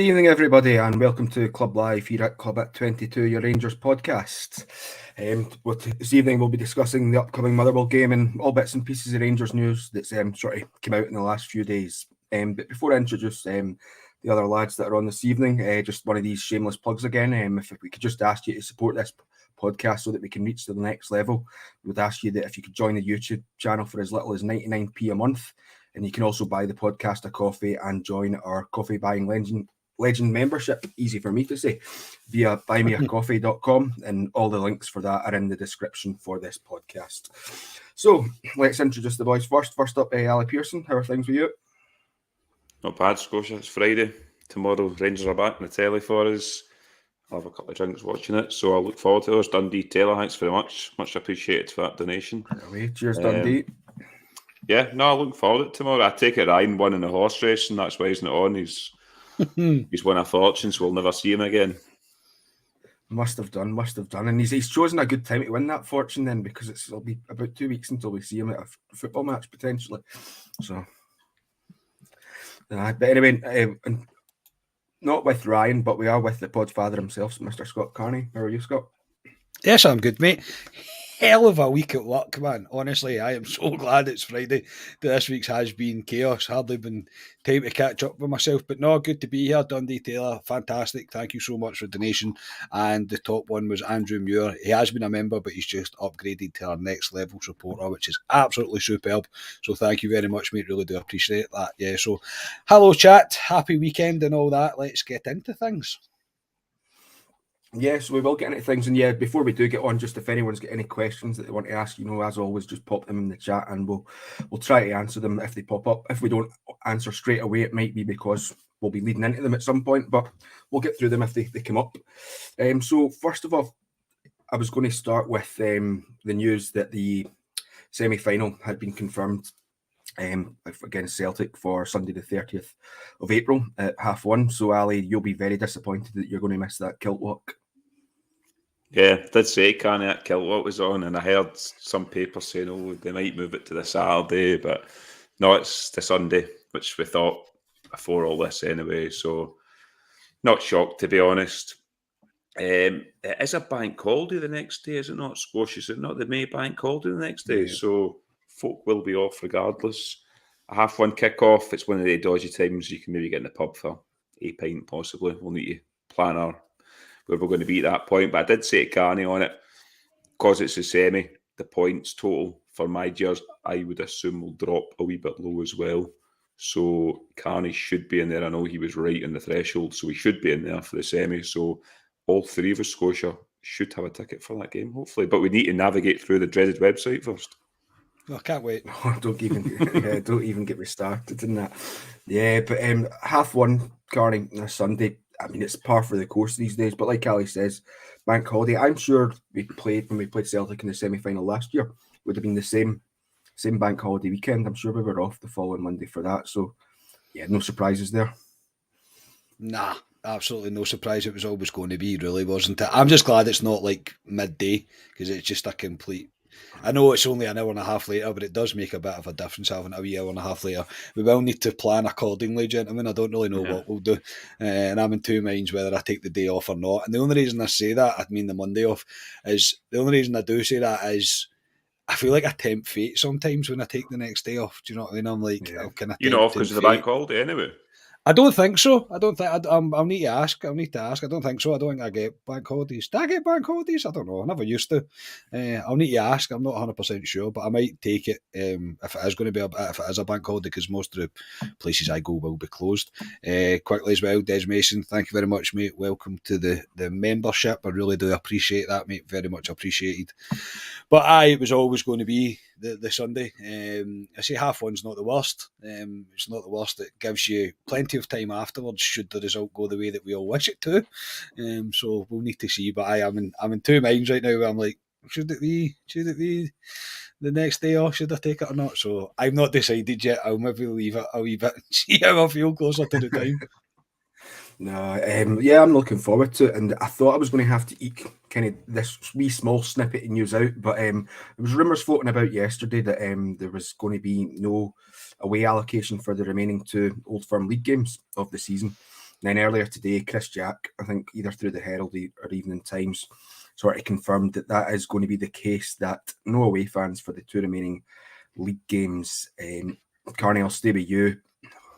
evening, everybody, and welcome to Club Live here at Club at 22, your Rangers podcast. This evening we'll be discussing the upcoming Motherwell game and all bits and pieces of Rangers news that's sort of come out in the last few days. But before I introduce the other lads that are on this evening, just one of these shameless plugs again. If we could just ask you to support this podcast so that we can reach to the next level, we would ask you that if you could join the YouTube channel for as little as 99p a month. And you can also buy the podcast a coffee and join our coffee buying legend membership, easy for me to say, via buymeacoffee.com, and all the links for that are in the description for this podcast. So let's introduce the boys first. First up, Ali Pearson, how are things with you? Not bad, Scotia. It's Friday. Tomorrow, Rangers are back on the telly for us. I'll have a couple of drinks watching it, so I'll look forward to those. Dundee Taylor, thanks very much. Much appreciated for that donation. Cheers, Dundee. Yeah, no, I look forward to it tomorrow. I take it Ryan won in the horse race, and that's why he's not on. He's won a fortune, so we'll never see him again. Must have done. And he's chosen a good time to win that fortune then, because it'll be about 2 weeks until we see him at a football match, potentially. So, but anyway, not with Ryan, but we are with the podfather himself, Mr. Scott Carney. How are you, Scott? Yes, I'm good, mate. Hell of a week at work, man. Honestly, I am so glad it's Friday. This week's has been chaos. Hardly been time to catch up with myself, but no, good to be here. Dundee Taylor, fantastic. Thank you so much for the donation. And the top one was Andrew Muir. He has been a member, but he's just upgraded to our next level supporter, which is absolutely superb. So thank you very much, mate. Really do appreciate that. Yeah, so hello, chat. Happy weekend and all that. Let's get into things. Yes, we will get into things, and yeah, before we do get on, just if anyone's got any questions that they want to ask, as always, just pop them in the chat, and we'll try to answer them if they pop up. If we don't answer straight away, it might be because we'll be leading into them at some point, but we'll get through them if they come up. So first of all, I was going to start with the news that the semi-final had been confirmed against Celtic for Sunday the 30th of April at 1:30. So Ali, you'll be very disappointed that you're going to miss that kilt walk. Yeah, I did say Carney that kilt walk was on, and I heard some papers saying, oh, they might move it to the Saturday, but no, it's the Sunday, which we thought before all this anyway, so not shocked, to be honest. It is a bank holiday the next day, is it not, Scotia? Is it not the May bank holiday the next day? Yeah. So folk will be off regardless. A 1:30 kick-off, it's one of the dodgy times you can maybe get in the pub for a pint, possibly. We'll need to plan where we're going to be at that point. But I did say to Carney on it, because it's a semi, the points total for my Gers, I would assume, will drop a wee bit low as well. So Carney should be in there. I know he was right in the threshold, so he should be in there for the semi. So all three of us, Scotia, should have a ticket for that game, hopefully. But we need to navigate through the dreaded website first. I can't wait. Don't even get me started in that. Yeah, but 1:30, Carney, this Sunday. I mean, it's par for the course these days. But like Ali says, bank holiday. I'm sure when we played Celtic in the semi-final last year, would have been the same bank holiday weekend. I'm sure we were off the following Monday for that. So yeah, no surprises there. Nah, absolutely no surprise. It was always going to be, really, wasn't it? I'm just glad it's not like midday, because it's just a complete... I know it's only an hour and a half later, but it does make a bit of a difference having a wee hour and a half later. We will need to plan accordingly, gentlemen. I don't really know what we'll do. And I'm in two minds whether I take the day off or not. And the only reason I say that, I mean the Monday off, is the only reason I do say that is I feel like I tempt fate sometimes when I take the next day off. Do you know what I mean? I'm like, I'm kind of you're not off because of the bank holiday anyway. I don't think so. I'll need to ask. I don't think so. I don't think I get bank holidays. Do I get bank holidays? I don't know. I never used to. I'll need to ask. I'm not 100% sure, but I might take it if it is going to be if it is a bank holiday, because most of the places I go will be closed. Quickly as well, Des Mason, thank you very much, mate. Welcome to the membership. I really do appreciate that, mate. Very much appreciated. But it was always going to be the Sunday. I say 1:30's not the worst. It's not the worst. It gives you plenty of time afterwards should the result go the way that we all wish it to. So we'll need to see. But I'm in two minds right now where I'm like, should it be the next day off? Should I take it or not? So I've not decided yet. I'll maybe leave it a wee bit and see how I feel closer to the time. No, yeah, I'm looking forward to it, and I thought I was going to have to eke kind of this wee small snippet of news out, but there was rumours floating about yesterday that there was going to be no away allocation for the remaining two Old Firm League games of the season. then earlier today, Chris Jack, I think either through the Herald or Evening Times, sort of confirmed that is going to be the case, that no away fans for the 2 remaining league games. Carney, I'll stay with you.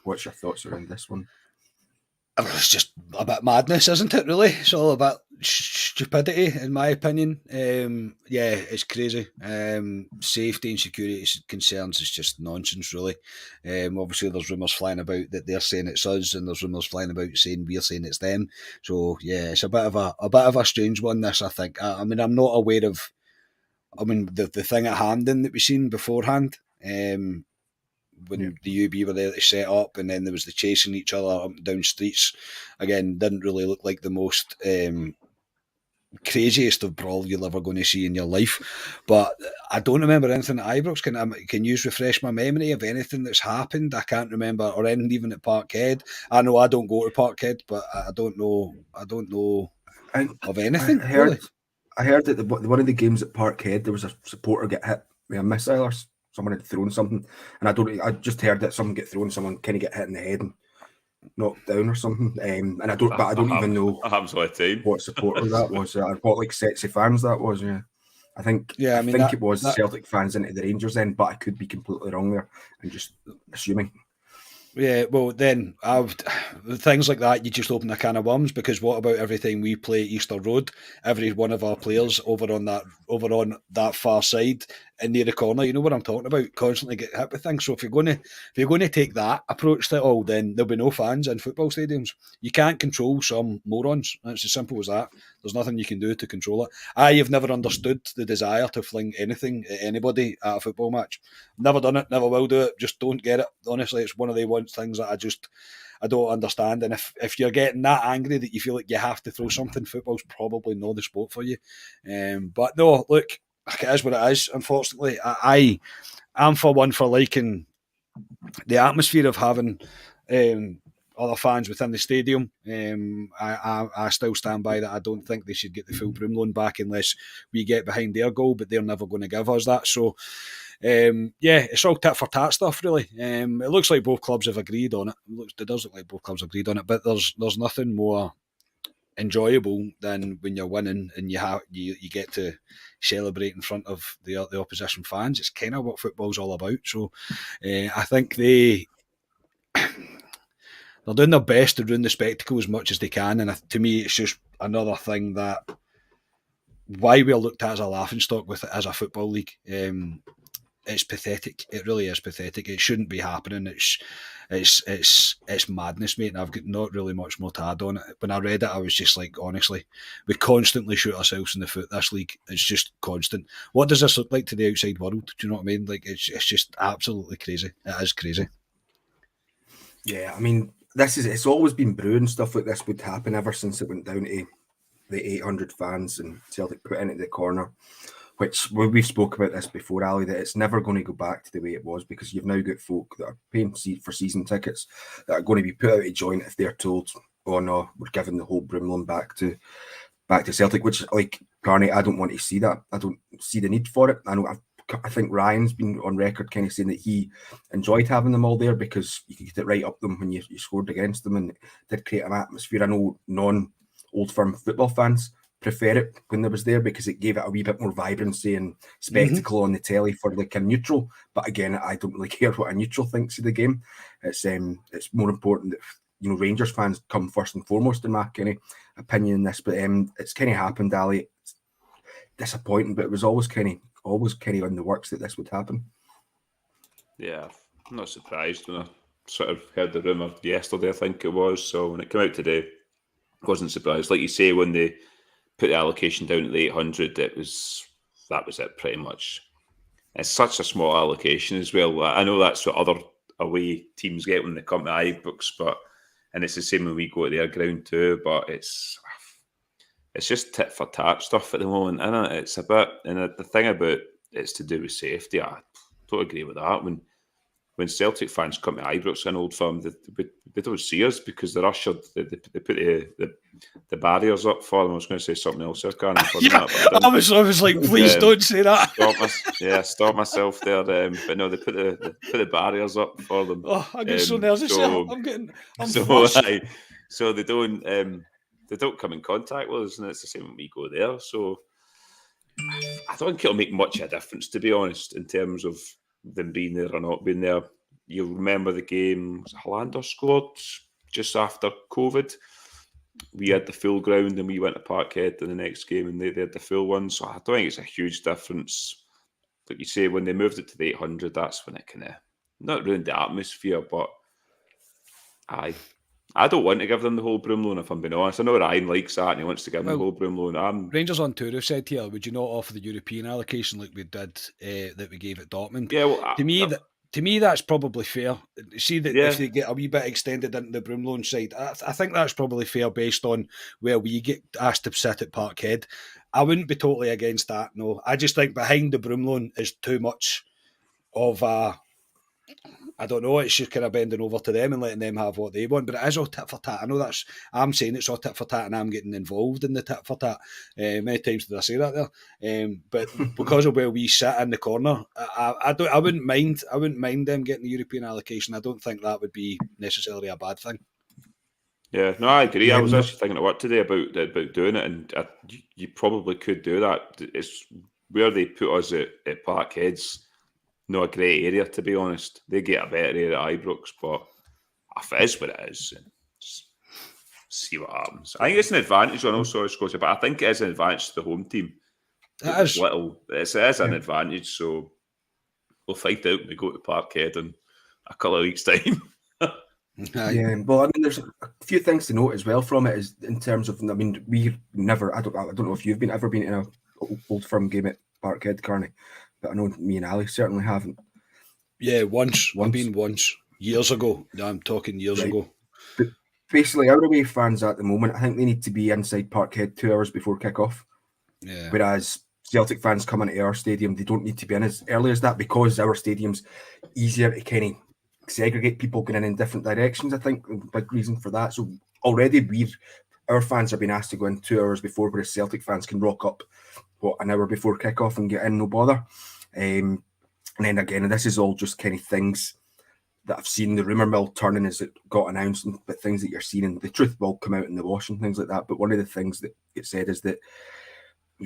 What's your thoughts around this one? It's just a bit madness, isn't it, really? It's all about stupidity, in my opinion. Yeah, it's crazy. Safety and security concerns is just nonsense, really. Obviously, there's rumours flying about that they're saying it's us, and there's rumours flying about saying we're saying it's them. So, yeah, it's a bit of a strange one, this, I think. I mean, I'm not aware of, the thing at Hampden that we've seen beforehand. When the UB were there to set up, and then there was the chasing each other up and down streets. Again, didn't really look like the most craziest of brawl you're ever going to see in your life. But I don't remember anything at Ibrox. Can you refresh my memory of anything that's happened? I can't remember, or anything even at Parkhead. I know I don't go to Parkhead, but I don't know of anything. I heard that one of the games at Parkhead, there was a supporter get hit with a missile or someone had thrown something, and I just heard that someone get thrown, someone kind of get hit in the head and knocked down or something. And I don't even know what supporter that was, or what like sexy fans that was. Yeah, I think it was Celtic fans into the Rangers then, but I could be completely wrong there and just assuming. Yeah, well, then things like that, you just open a can of worms, because what about every time we play Easter Road, every one of our players over on that far side in near the corner, you know what I'm talking about, constantly get hit with things. So if you're going to take that approach to it all, then there'll be no fans in football stadiums. You can't control some morons. It's as simple as that. There's nothing you can do to control it. I have never understood the desire to fling anything at anybody at a football match. Never done it, never will do it. Just don't get it. Honestly, it's one of the things that I don't understand. And if you're getting that angry that you feel like you have to throw something, football's probably not the sport for you. But no, look, it is what it is. Unfortunately, I'm for one for liking the atmosphere of having other fans within the stadium. I still stand by that. I don't think they should get the full broom loan back unless we get behind their goal, but they're never going to give us that. So, it's all tit for tat stuff, really. It looks like both clubs have agreed on it. It does look like both clubs have agreed on it, but there's nothing more enjoyable than when you're winning and you get to celebrate in front of the opposition fans. It's kind of what football's all about. So, I think they're doing their best to ruin the spectacle as much as they can, and to me, it's just another thing that why we're looked at as a laughingstock with it as a football league. It's pathetic. It really is pathetic. It shouldn't be happening. It's madness, mate. And I've got not really much more to add on it. When I read it, I was just like, honestly, we constantly shoot ourselves in the foot. This league, it's just constant. What does this look like to the outside world? Do you know what I mean? Like, it's just absolutely crazy. It is crazy. Yeah, I mean, it's always been brewing. Stuff like this would happen ever since it went down to the 800 fans and Celtic put into the corner. Which we've spoke about this before, Ali, that it's never going to go back to the way it was, because you've now got folk that are paying for season tickets that are going to be put out of joint if they're told, oh no, we're giving the whole broom loan back to Celtic, which, like, Carney, I don't want to see that. I don't see the need for it. I think Ryan's been on record kind of saying that he enjoyed having them all there because you could get it right up them when you scored against them, and it did create an atmosphere. I know non-Old Firm football fans prefer it when it was there because it gave it a wee bit more vibrancy and spectacle on the telly for like a neutral. But again, I don't really care what a neutral thinks of the game. It's more important that Rangers fans come first and foremost in my kind of opinion in this. But it's kind of happened, Ali. It's disappointing, but it was always kind of in the works that this would happen. Yeah, I'm not surprised when I sort of heard the rumour yesterday, I think it was. So when it came out today, I wasn't surprised. Like you say, when they put the allocation down to the 800, that was it pretty much. It's such a small allocation as well. I know that's what other away teams get when they come to Ibrox, and it's the same when we go to their ground too, but it's just tit for tat stuff at the moment, isn't it? It's a bit, and the thing about it's to do with safety. I don't agree with that. When Celtic fans come to Ibrox in Old Firm, they don't see us because they're ushered. They put the barriers up for them. I was going to say something else. I can't. I was like, please don't say that. Stop myself there. But no, they put the barriers up for them. Oh, I get so nervous. I'm So they don't come in contact with us, and it's the same when we go there. So I don't think it'll make much of a difference, to be honest, in terms of them being there or not being there. You'll remember the game, Hollander scored just after COVID. We had the full ground and we went to Parkhead in the next game and they had the full one. So I don't think it's a huge difference. Like you say, when they moved it to the 800, that's when it kind of not ruined the atmosphere, but I don't want to give them the whole broom loan, if I'm being honest. I know Ryan likes that and he wants to give them the whole broom loan. Rangers on tour have said here, would you not offer the European allocation like we did that we gave at Dortmund? Yeah, well, to me, that's probably fair. See that Yeah. if they get a wee bit extended into the broom loan side, I think that's probably fair based on where we get asked to sit at Parkhead. I wouldn't be totally against that, no. I just think behind the broom loan is too much of a... I don't know, it's just kind of bending over to them and letting them have what they want, but it is all tit for tat. I know I'm saying it's all tit for tat and I'm getting involved in the tit for tat. Many times did I say that there? But because of where we sit in the corner, I wouldn't mind them getting the European allocation. I don't think that would be necessarily a bad thing. Yeah, no, I agree. Yeah, I was actually thinking at work today about doing it, and you probably could do that. It's where they put us at Parkhead's not a great area, to be honest. They get a better area at Ibrox, but if it is what it is, just see what happens. I think it's an advantage on also Scotia, but I think it is an advantage to the home team. It is. It is an advantage, so we'll find out when we go to Parkhead in a couple of weeks' time. Yeah, well, I mean, there's a few things to note as well from it, is in terms of, I mean, we never, I don't know if you've ever been in a Old Firm game at Parkhead, Carney, but I know me and Ali certainly haven't. Yeah, once. I've been once, years ago. I'm talking years ago. But basically, our away fans at the moment, I think they need to be inside Parkhead 2 hours before kick-off. Yeah. Whereas Celtic fans coming into our stadium, they don't need to be in as early as that, because our stadium's easier to kind of segregate people going in different directions. I think a big reason for that. So already our fans have been asked to go in 2 hours before, whereas Celtic fans can rock up an hour before kick-off and get in, no bother. And then again, this is all just kind of things that I've seen. The rumour mill turning as it got announced, but things that you're seeing, and the truth will come out in the wash and things like that. But one of the things that it said is that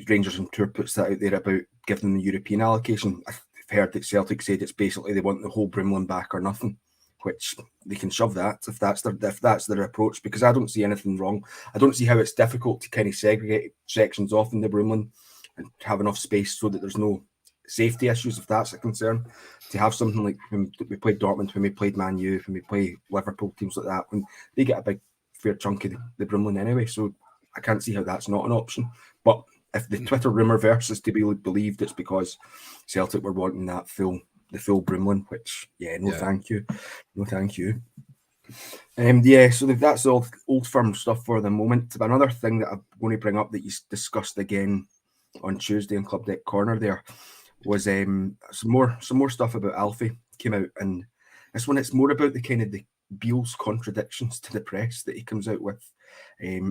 Rangers on Tour puts that out there about giving them the European allocation. I've heard that Celtic said it's basically they want the whole Brimlin back or nothing, which they can shove that if that's their approach, because I don't see anything wrong. I don't see how it's difficult to kind of segregate sections off in the Brimlin and have enough space so that there's no safety issues, if that's a concern. To have something like when we played Dortmund, when we played Man U, when we play Liverpool, teams like that, when they get a big fair chunk of the Brimlin anyway, so I can't see how that's not an option. But if the Twitter rumour verse is to be believed, it's because Celtic were wanting the full Brimlin, which, thank you. No, thank you. So that's all Old Firm stuff for the moment. But another thing that I'm going to bring up that you discussed again on Tuesday in Club Deck Corner there was some more stuff about Alfie came out, and this one, it's more about the kind of the Beale's contradictions to the press that he comes out with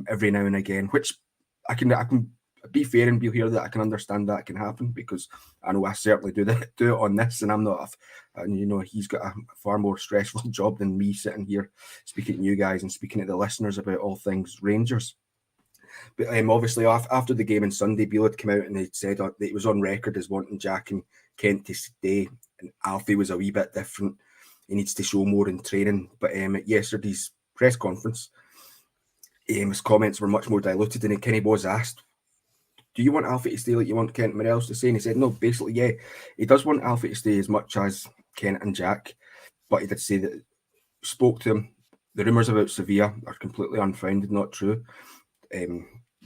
every now and again, which I can be fair and Beale here that I can understand that can happen, because I know I certainly do it on this, and I'm not he's got a far more stressful job than me sitting here speaking to you guys and speaking to the listeners about all things Rangers. But obviously after the game on Sunday, Beale had come out and he said that he was on record as wanting Jack and Kent to stay, and Alfie was a wee bit different. He needs to show more in training. But at yesterday's press conference, his comments were much more diluted, and he kind of was asked, do you want Alfie to stay like you want Kent and Morelos to stay? And he said, no, basically, yeah, he does want Alfie to stay as much as Kent and Jack, but he did say that spoke to him. The rumours about Sevilla are completely unfounded, not true.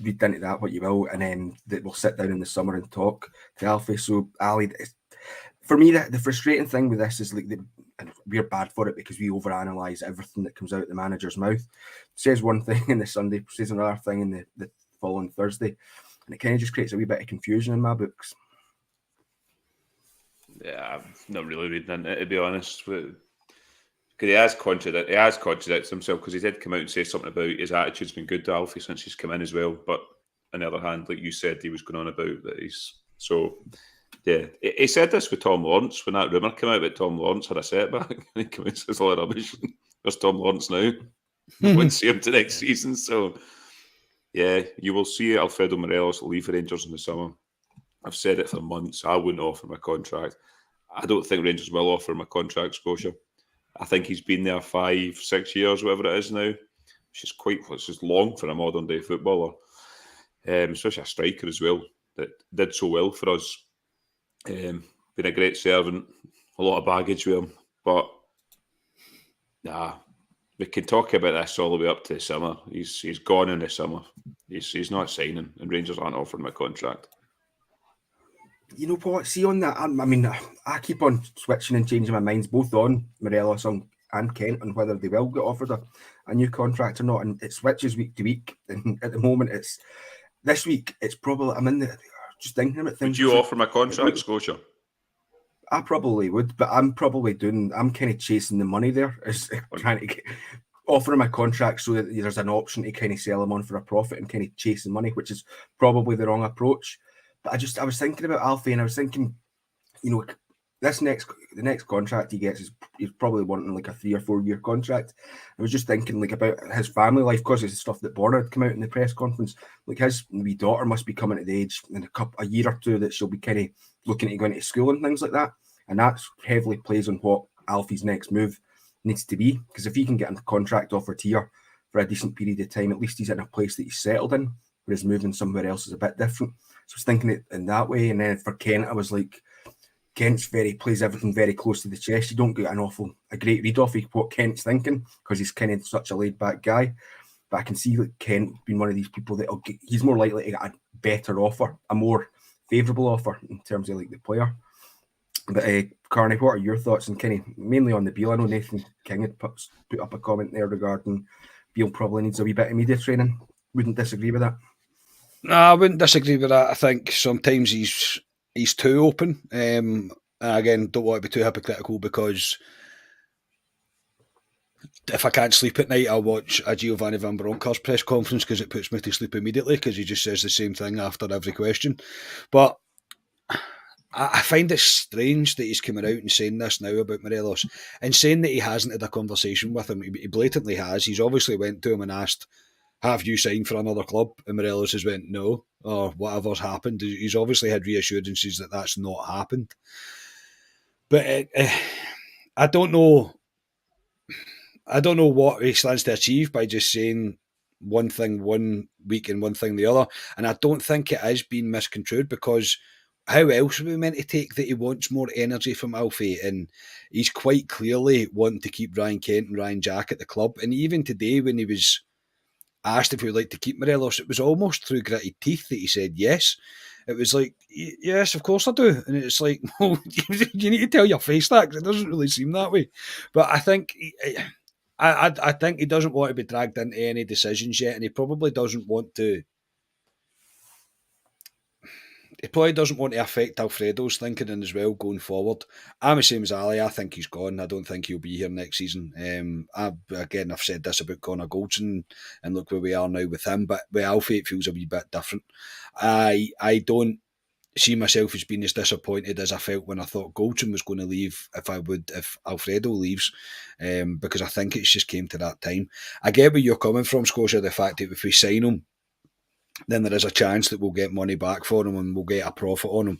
Read into that what you will, and then that we'll sit down in the summer and talk to Alfie. So Ali, for me, the frustrating thing with this is and we're bad for it because we overanalyze everything that comes out the manager's mouth. Says one thing in the Sunday, says another thing in the following Thursday, and it kind of just creates a wee bit of confusion in my books. Yeah, I'm not really reading into it, to be honest. Because he has contradicted himself, because he did come out and say something about his attitude's been good to Alfie since he's come in as well. But on the other hand, like you said, he was going on about that he's... So, yeah. He said this with Tom Lawrence when that rumour came out that Tom Lawrence had a setback. And he came out and says a lot of rubbish. There's Tom Lawrence now. we won't see him to next season. So, yeah, you will see Alfredo Morelos leave for Rangers in the summer. I've said it for months. I wouldn't offer him a contract. I don't think Rangers will offer him a contract, Scotia. I think he's been there 5-6 years, whatever it is now, which is long for a modern day footballer, especially a striker as well, that did so well for us. Been a great servant, a lot of baggage with him, but we can talk about this all the way up to the summer. He's gone in the summer. He's not signing, and Rangers aren't offering him a contract. You know what? See, on that, I keep on switching and changing my minds both on Morelos and Kent on whether they will get offered a new contract or not, and it switches week to week. And at the moment, it's this week. It's probably just thinking about things. Would you offer him a contract, Scotia? I probably would, but I'm kind of chasing the money there. Is trying to offer him a contract so that there's an option to kind of sell him on for a profit and kind of chasing money, which is probably the wrong approach. But I was thinking about Alfie, and I was thinking, the next contract he gets he's probably wanting like a 3 or 4 year contract. I was just thinking like about his family life, because of the stuff that Borna had come out in the press conference. Like his wee daughter must be coming at the age in a year or two that she'll be kind of looking at going to school and things like that. And that heavily plays on what Alfie's next move needs to be. Because if he can get a contract offered here for a decent period of time, at least he's in a place that he's settled in, whereas moving somewhere else is a bit different. So I was thinking it in that way. And then for Kent, I was like, Kent's plays everything very close to the chest. You don't get a great read off of what Kent's thinking, because he's kind of such a laid back guy. But I can see like Kent being one of these people that he's more likely to get a better offer, a more favourable offer in terms of like the player. But Carney, what are your thoughts? And kind of mainly on the Beale. I know Nathan King had put up a comment there regarding Beale probably needs a wee bit of media training. Wouldn't disagree with that. No, I wouldn't disagree with that. I think sometimes he's too open. And again, don't want to be too hypocritical, because if I can't sleep at night, I'll watch a Giovanni Van Bronckhorst press conference, because it puts me to sleep immediately, because he just says the same thing after every question. But I find it strange that he's coming out and saying this now about Morelos, and saying that he hasn't had a conversation with him. He blatantly has. He's obviously went to him and asked, have you signed for another club? And Morelos has went, no, or whatever's happened. He's obviously had reassurances that that's not happened. But I don't know what he stands to achieve by just saying one thing one week and one thing the other. And I don't think it is being misconstrued, because how else are we meant to take that he wants more energy from Alfie? And he's quite clearly wanting to keep Ryan Kent and Ryan Jack at the club. And even today, when he was asked if he would like to keep Morelos, it was almost through gritted teeth that he said yes. It was like, yes, of course I do. And it's like, well, you need to tell your face that, because it doesn't really seem that way. But I think I think he doesn't want to be dragged into any decisions yet, and he probably doesn't want to. He probably doesn't want to affect Alfredo's thinking as well going forward. I'm the same as Ali. I think he's gone. I don't think he'll be here next season. I've said this about Connor Goldson, and look where we are now with him. But with Alfie, it feels a wee bit different. I don't see myself as being as disappointed as I felt when I thought Goldson was going to leave if Alfredo leaves, because I think it's just came to that time. I get where you're coming from, Scotia, the fact that if we sign him, then there is a chance that we'll get money back for him and we'll get a profit on him.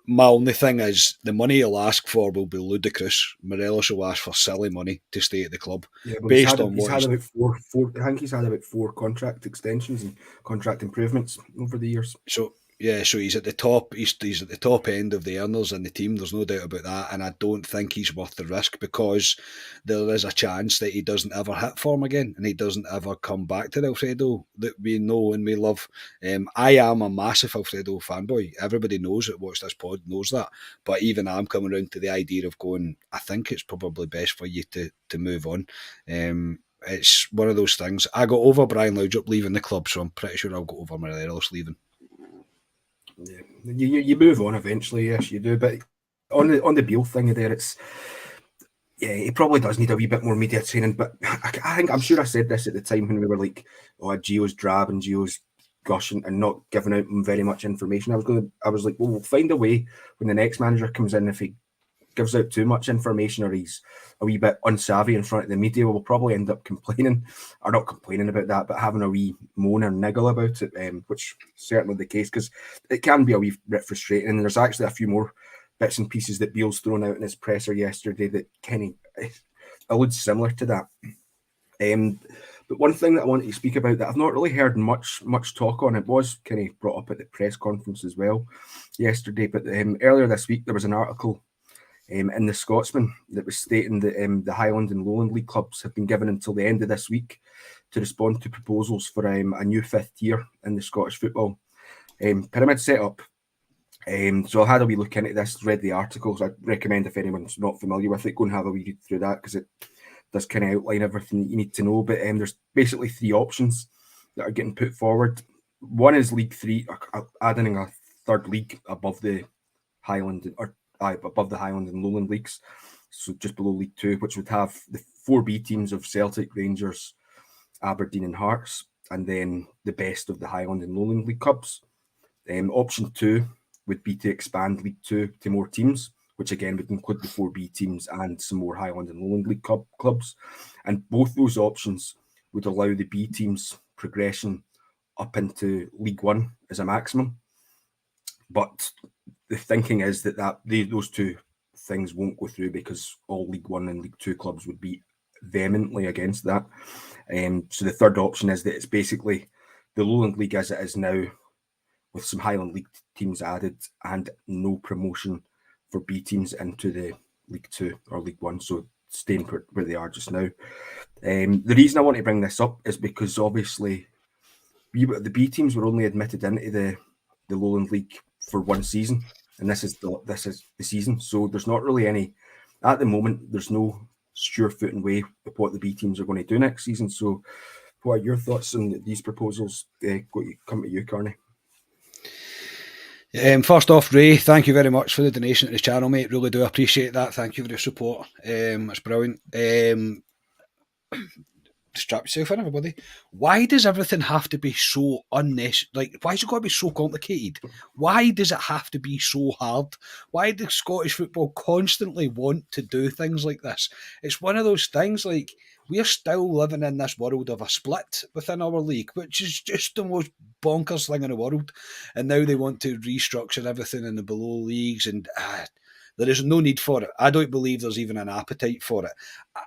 My only thing is the money he'll ask for will be ludicrous. Morelos will ask for silly money to stay at the club. Yeah, based on what he's had about four. I think he's had about 4 contract extensions and contract improvements over the years. So he's at the top. He's at the top end of the earners in the team. There's no doubt about that, and I don't think he's worth the risk, because there is a chance that he doesn't ever hit form again, and he doesn't ever come back to the Alfredo that we know and we love. I am a massive Alfredo fanboy. Everybody knows that watched this pod knows that, but even I'm coming around to the idea of going, I think it's probably best for you to move on. It's one of those things. I got over Brian Laudrup leaving the club, so I'm pretty sure I'll go over Morelos leaving. Yeah, you move on eventually, yes, you do. But on the Beale thing there, he probably does need a wee bit more media training. But I'm sure I said this at the time when we were like, Gio's drab and Gio's gushing and not giving out very much information. I was like, well, we'll find a way when the next manager comes in, if he gives out too much information or he's a wee bit unsavvy in front of the media, we'll probably end up complaining, or not complaining about that, but having a wee moan or niggle about it, which is certainly the case, because it can be a wee bit frustrating. And there's actually a few more bits and pieces that Beale's thrown out in his presser yesterday that Kenny alludes similar to that. But one thing that I wanted to speak about that I've not really heard much talk on, it was kind of brought up at the press conference as well yesterday, but earlier this week there was an article in the Scotsman that was stating that the Highland and Lowland League clubs have been given until the end of this week to respond to proposals for a new fifth tier in the Scottish football pyramid setup. So I had a wee look into this, read the articles. I recommend, if anyone's not familiar with it, go and have a wee read through that, because it does kind of outline everything that you need to know. But there's basically three options that are getting put forward. One is League 3, adding a third league above the Highland above the Highland and Lowland leagues, so just below League 2, which would have the 4B teams of Celtic, Rangers, Aberdeen and Hearts, and then the best of the Highland and Lowland League clubs. Option 2 would be to expand League 2 to more teams, which again would include the 4B teams and some more Highland and Lowland League clubs. And both those options would allow the B teams progression up into League 1 as a maximum. But the thinking is that those two things won't go through, because all League 1 and League 2 clubs would be vehemently against that. So the third option is that it's basically the Lowland League as it is now, with some Highland League teams added and no promotion for B teams into the League 2 or League 1, so staying where they are just now. The reason I want to bring this up is because obviously the B teams were only admitted into the Lowland League for one season, and this is the season, so there's not really any, at the moment, there's no sure-footing way of what the B teams are going to do next season. So what are your thoughts on these proposals? Come to you, Carney. First off, Ray, thank you very much for the donation to the channel, mate. Really do appreciate that. Thank you for the support. It's brilliant. Strap yourself in, everybody. Why does everything have to be so unnecessary? Like, why has it got to be so complicated? Why does it have to be so hard? Why does Scottish football constantly want to do things like this? It's one of those things, like, we're still living in this world of a split within our league, which is just the most bonkers thing in the world. And now they want to restructure everything in the below leagues, and there is no need for it. I don't believe there's even an appetite for it.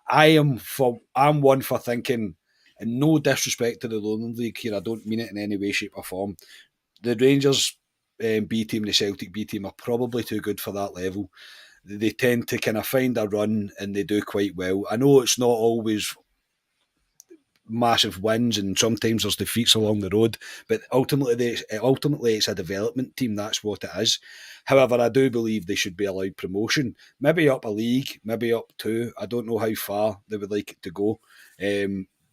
I'm one for thinking, and no disrespect to the Lowland League here, I don't mean it in any way, shape or form. The Rangers B team, the Celtic B team are probably too good for that level. They tend to kind of find a run and they do quite well. I know it's not always massive wins and sometimes there's defeats along the road, but ultimately it's a development team. That's what it is. However, I do believe they should be allowed promotion, maybe up a league, maybe up two. I don't know how far they would like it to go,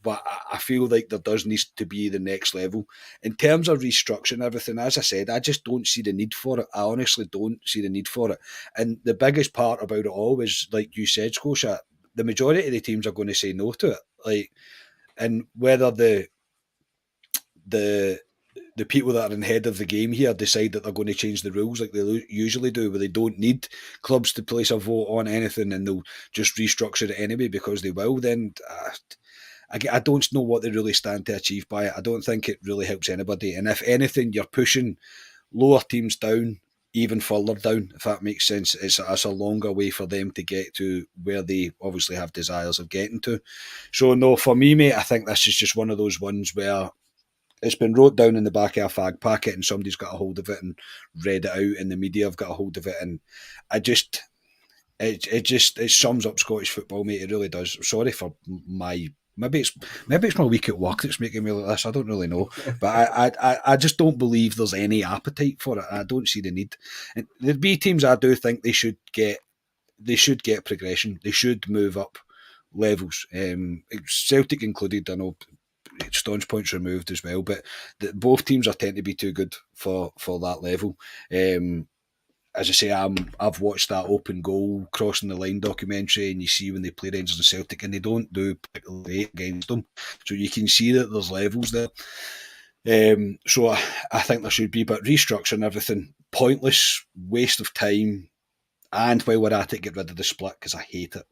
but I feel like there does need to be the next level. In terms of restructuring everything, as I said, I just don't see the need for it. I honestly don't see the need for it. And the biggest part about it all is, like you said, Scotia, the majority of the teams are going to say no to it. And whether the people that are in head of the game here decide that they're going to change the rules like they usually do, where they don't need clubs to place a vote on anything and they'll just restructure it anyway because they will, then I don't know what they really stand to achieve by it. I don't think it really helps anybody. And if anything, you're pushing lower teams down, even further down, if that makes sense. It's a longer way for them to get to where they obviously have desires of getting to. So no, for me, mate, I think this is just one of those ones where it's been wrote down in the back of a fag packet and somebody's got a hold of it and read it out, and the media have got a hold of it, and it sums up Scottish football, mate. It really does. Sorry for my maybe it's my week at work that's making me like this. I don't really know, but I just don't believe there's any appetite for it. I don't see the need. And the B teams, I do think they should get progression. They should move up levels. Celtic included. I know staunch points removed as well, but both teams are tend to be too good for that level. As I say, I've watched that open goal crossing the line documentary, and you see when they play Rangers and Celtic, and they don't do particularly great against them. So you can see that there's levels there. So I think there should be, but restructuring everything, pointless, waste of time. And while we're at it, get rid of the split because I hate it.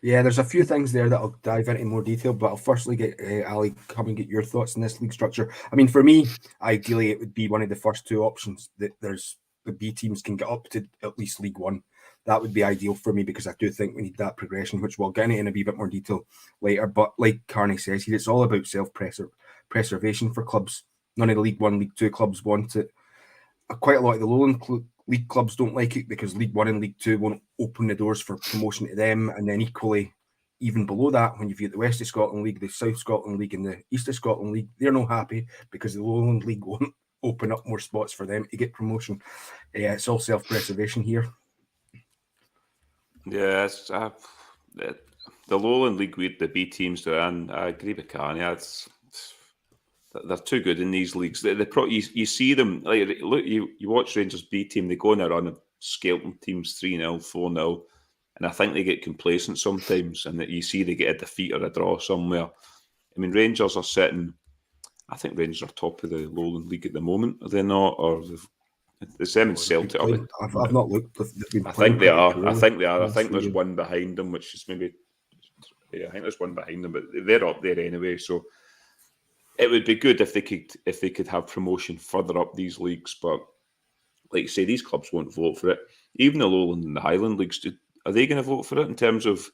Yeah, there's a few things there that I'll dive into in more detail, but I'll firstly get Ali, come and get your thoughts on this league structure. I mean, for me, ideally, it would be one of the first two options that there's the B teams can get up to at least League One. That would be ideal for me because I do think we need that progression, which we'll get into in a wee bit more detail later. But like Carney says here, it's all about self-preservation for clubs. None of the League One, League Two clubs want it. Quite a lot of the Lowland League clubs don't like it because League One and League Two won't open the doors for promotion to them. And then equally, even below that, when you view the West of Scotland League, the South Scotland League and the East of Scotland League, they're not happy because the Lowland League won't open up more spots for them to get promotion. Yeah, it's all self-preservation here. Yeah, the Lowland League with the B teams do, and I agree with Carney. They're too good in these leagues. You see them, like, look, you watch Rangers B team, they go on a run of Skelton teams 3-0, 4-0, and I think they get complacent sometimes, and that you see they get a defeat or a draw somewhere. I mean, Rangers are sitting, I think Rangers are top of the Lowland League at the moment, are they not? Or the same in Celtic. I've not looked. I think they are. Poorly. I think they are. I think there's one behind them, which is maybe. Yeah, I think there's one behind them, but they're up there anyway. So it would be good if they could have promotion further up these leagues. But like you say, these clubs won't vote for it. Even the Lowland and the Highland leagues, are they going to vote for it in terms of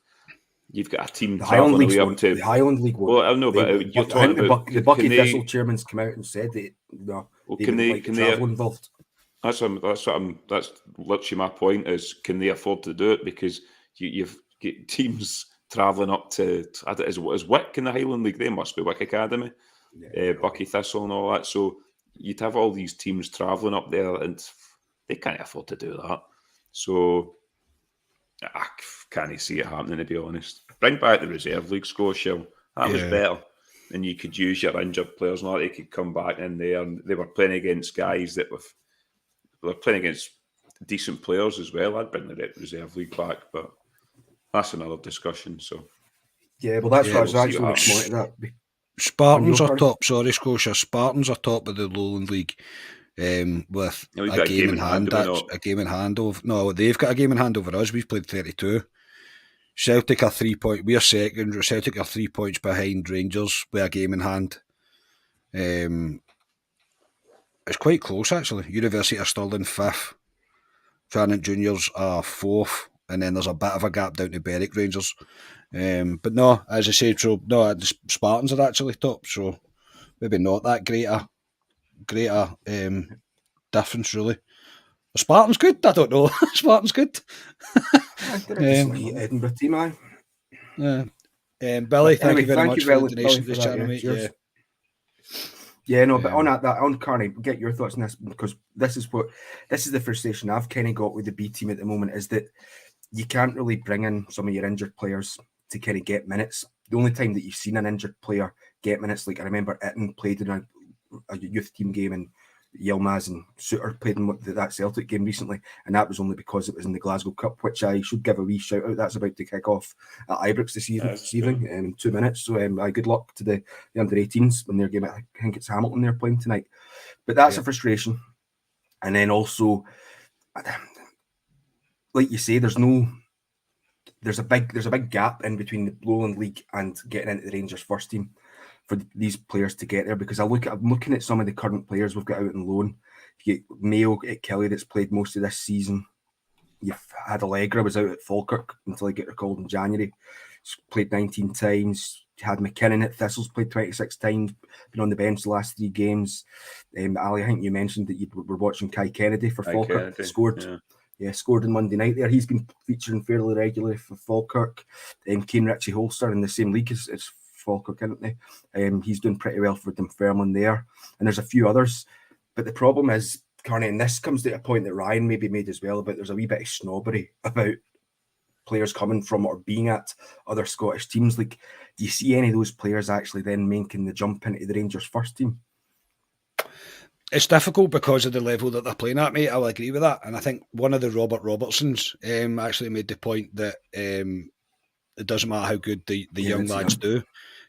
you've got a team travelling away up to the Highland League? Well, I know, but you're talking about the Bucky Thistle chairman's come out and said that no, well, can they involved. That's literally my point is, can they afford to do it? Because you've got teams travelling up to, is Wick in the Highland League? They must be Wick Academy, Bucky Thistle and all that. So you'd have all these teams travelling up there and they can't afford to do that. So I can't see it happening, to be honest. Bring back the reserve league, Scotia. That was better. And you could use your injured players and they could come back in there. And they were playing against guys that were playing against decent players as well. I'd bring the reserve league back, but that's another discussion. So yeah, well, that's what I was actually looking at. Spartans are top. Sorry, Scotia. Spartans are top of the Lowland League with a game in hand. A game in hand over. No, they've got a game in hand over us. We've played 32. Celtic are 3 points. We are second. Celtic are 3 points behind Rangers with a game in hand. It's quite close, actually. University of Stirling 5th. Tranent Juniors are 4th. And then there's a bit of a gap down to Berwick Rangers. But no, as I said, so no, the Spartans are actually top. So maybe not that greater difference, really. The Spartans good? I don't know. Spartans good. Edinburgh team, aye. Billy, thank you very much for the donation to this channel, mate. Yeah, no, but on Carney, get your thoughts on this, because this is the frustration I've kind of got with the B team at the moment, is that you can't really bring in some of your injured players to kind of get minutes. The only time that you've seen an injured player get minutes, like I remember Itten played in a youth team game, and Yilmaz and Suter played in that Celtic game recently, and that was only because it was in the Glasgow Cup, which I should give a wee shout out. That's about to kick off at Ibrox this evening in 2 minutes. So good luck to the under-18s in their game. I think it's Hamilton they're playing tonight. But that's a frustration. And then also, like you say, there's a big gap in between the Lowland League and getting into the Rangers first team for these players to get there, because I'm looking at some of the current players we've got out on loan. You get Mayo at Kelly, that's played most of this season. You've had Allegra, was out at Falkirk until he got recalled in January. He's played 19 times. You had McKinnon at Thistles, played 26 times, been on the bench the last 3 games. Ali, I think you mentioned that you were watching Kai Kennedy for Falkirk. Scored on Monday night there. He's been featuring fairly regularly for Falkirk. Kane Ritchie Holster in the same league as Falkirk, isn't they? He's doing pretty well for Dunfermline there. And there's a few others. But the problem is, Carney, and this comes to a point that Ryan maybe made as well, but there's a wee bit of snobbery about players coming from or being at other Scottish teams. Like, do you see any of those players actually then making the jump into the Rangers first team? It's difficult because of the level that they're playing at, mate. I'll agree with that. And I think one of the Robert Robertsons actually made the point that it doesn't matter how good the young lads do.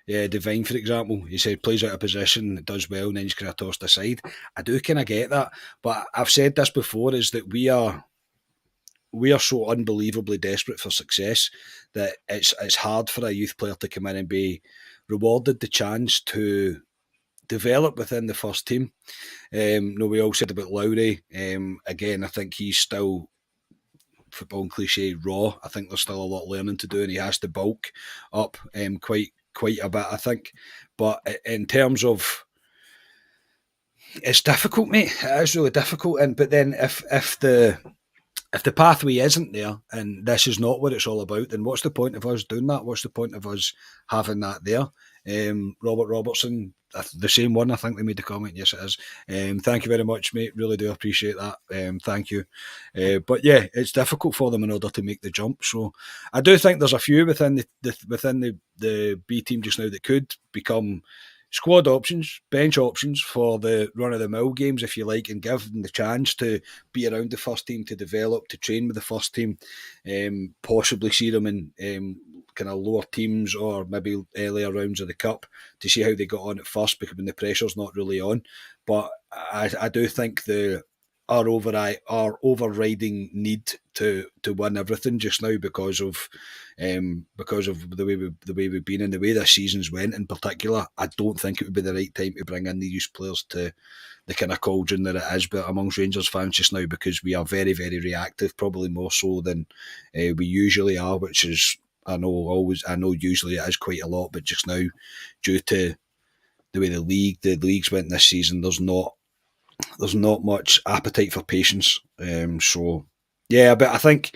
Yeah, Devine, for example, he said plays out of position, does well, and then he's kind of tossed aside. I do kind of get that. But I've said this before, is that we are we are so unbelievably desperate for success that it's hard for a youth player to come in and be rewarded the chance to develop within the first team. We all said about Lowry. Again, I think he's still, football cliche, raw. I think there's still a lot of learning to do, and he has to bulk up quite a bit, I think. But in terms of, it's difficult, mate. It is really difficult. But then if the pathway isn't there and this is not what it's all about, then what's the point of us doing that? What's the point of us having that there? Robert Robertson, the same one, I think they made the comment. Yes, it is. Thank you very much, mate. Really do appreciate that. Thank you. But yeah, it's difficult for them in order to make the jump. So I do think there's a few within the B team just now that could become squad options, bench options for the run-of-the-mill games, if you like, and give them the chance to be around the first team, to develop, to train with the first team, possibly see them in kind of lower teams or maybe earlier rounds of the Cup to see how they got on at first, because when the pressure's not really on. But I do think our overriding need to win everything just now because of the way we've been and the way this season's went in particular. I don't think it would be the right time to bring in the youth players to the kind of cauldron that it is, but amongst Rangers fans just now, because we are very, very reactive, probably more so than we usually are, which is, I know usually it is quite a lot, but just now, due to the way the leagues went this season, there's not much appetite for patience. So yeah, but I think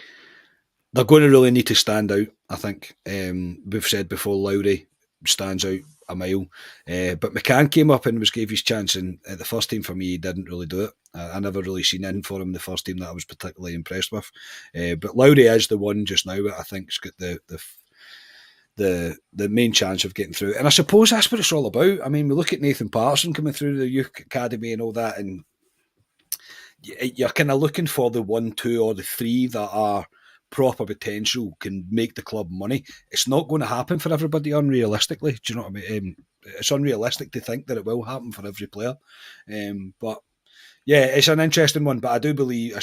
they're going to really need to stand out. I think we've said before, Lowry stands out a mile, but McCann came up and gave his chance, and at the first team for me, he didn't really do it. I never really seen in for him the first team that I was particularly impressed with. But Lowry is the one just now that I think's got the main chance of getting through. And I suppose that's what it's all about. I mean, we look at Nathan Patterson coming through the youth academy and all that, and you're kind of looking for the 1, 2 or the 3 that are proper potential, can make the club money. It's not going to happen for everybody, unrealistically. Do you know what I mean? It's unrealistic to think that it will happen for every player. But yeah, it's an interesting one. But I do believe,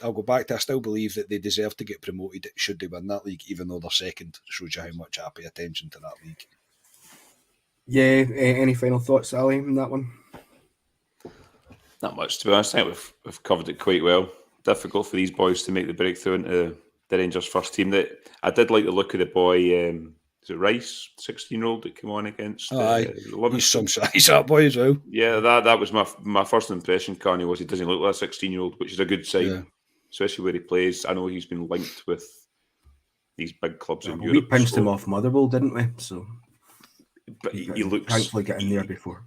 I'll go back to, I still believe that they deserve to get promoted should they win that league, even though they're second. It shows you how much I pay attention to that league. Yeah, any final thoughts, Ali, on that one? Not much, to be honest. I think we've covered it quite well. Difficult for these boys to make the breakthrough into the Rangers first team. That I did like the look of the boy. Is it Rice, 16-year-old that came on against? He's some size, that boy as well. Yeah, that was my first impression. Carney was he doesn't look like a 16-year-old, which is a good sign, Yeah. especially where he plays. I know he's been linked with these big clubs in Europe. We pinched him off Motherwell, didn't we? So, but he looks, thankfully getting there before.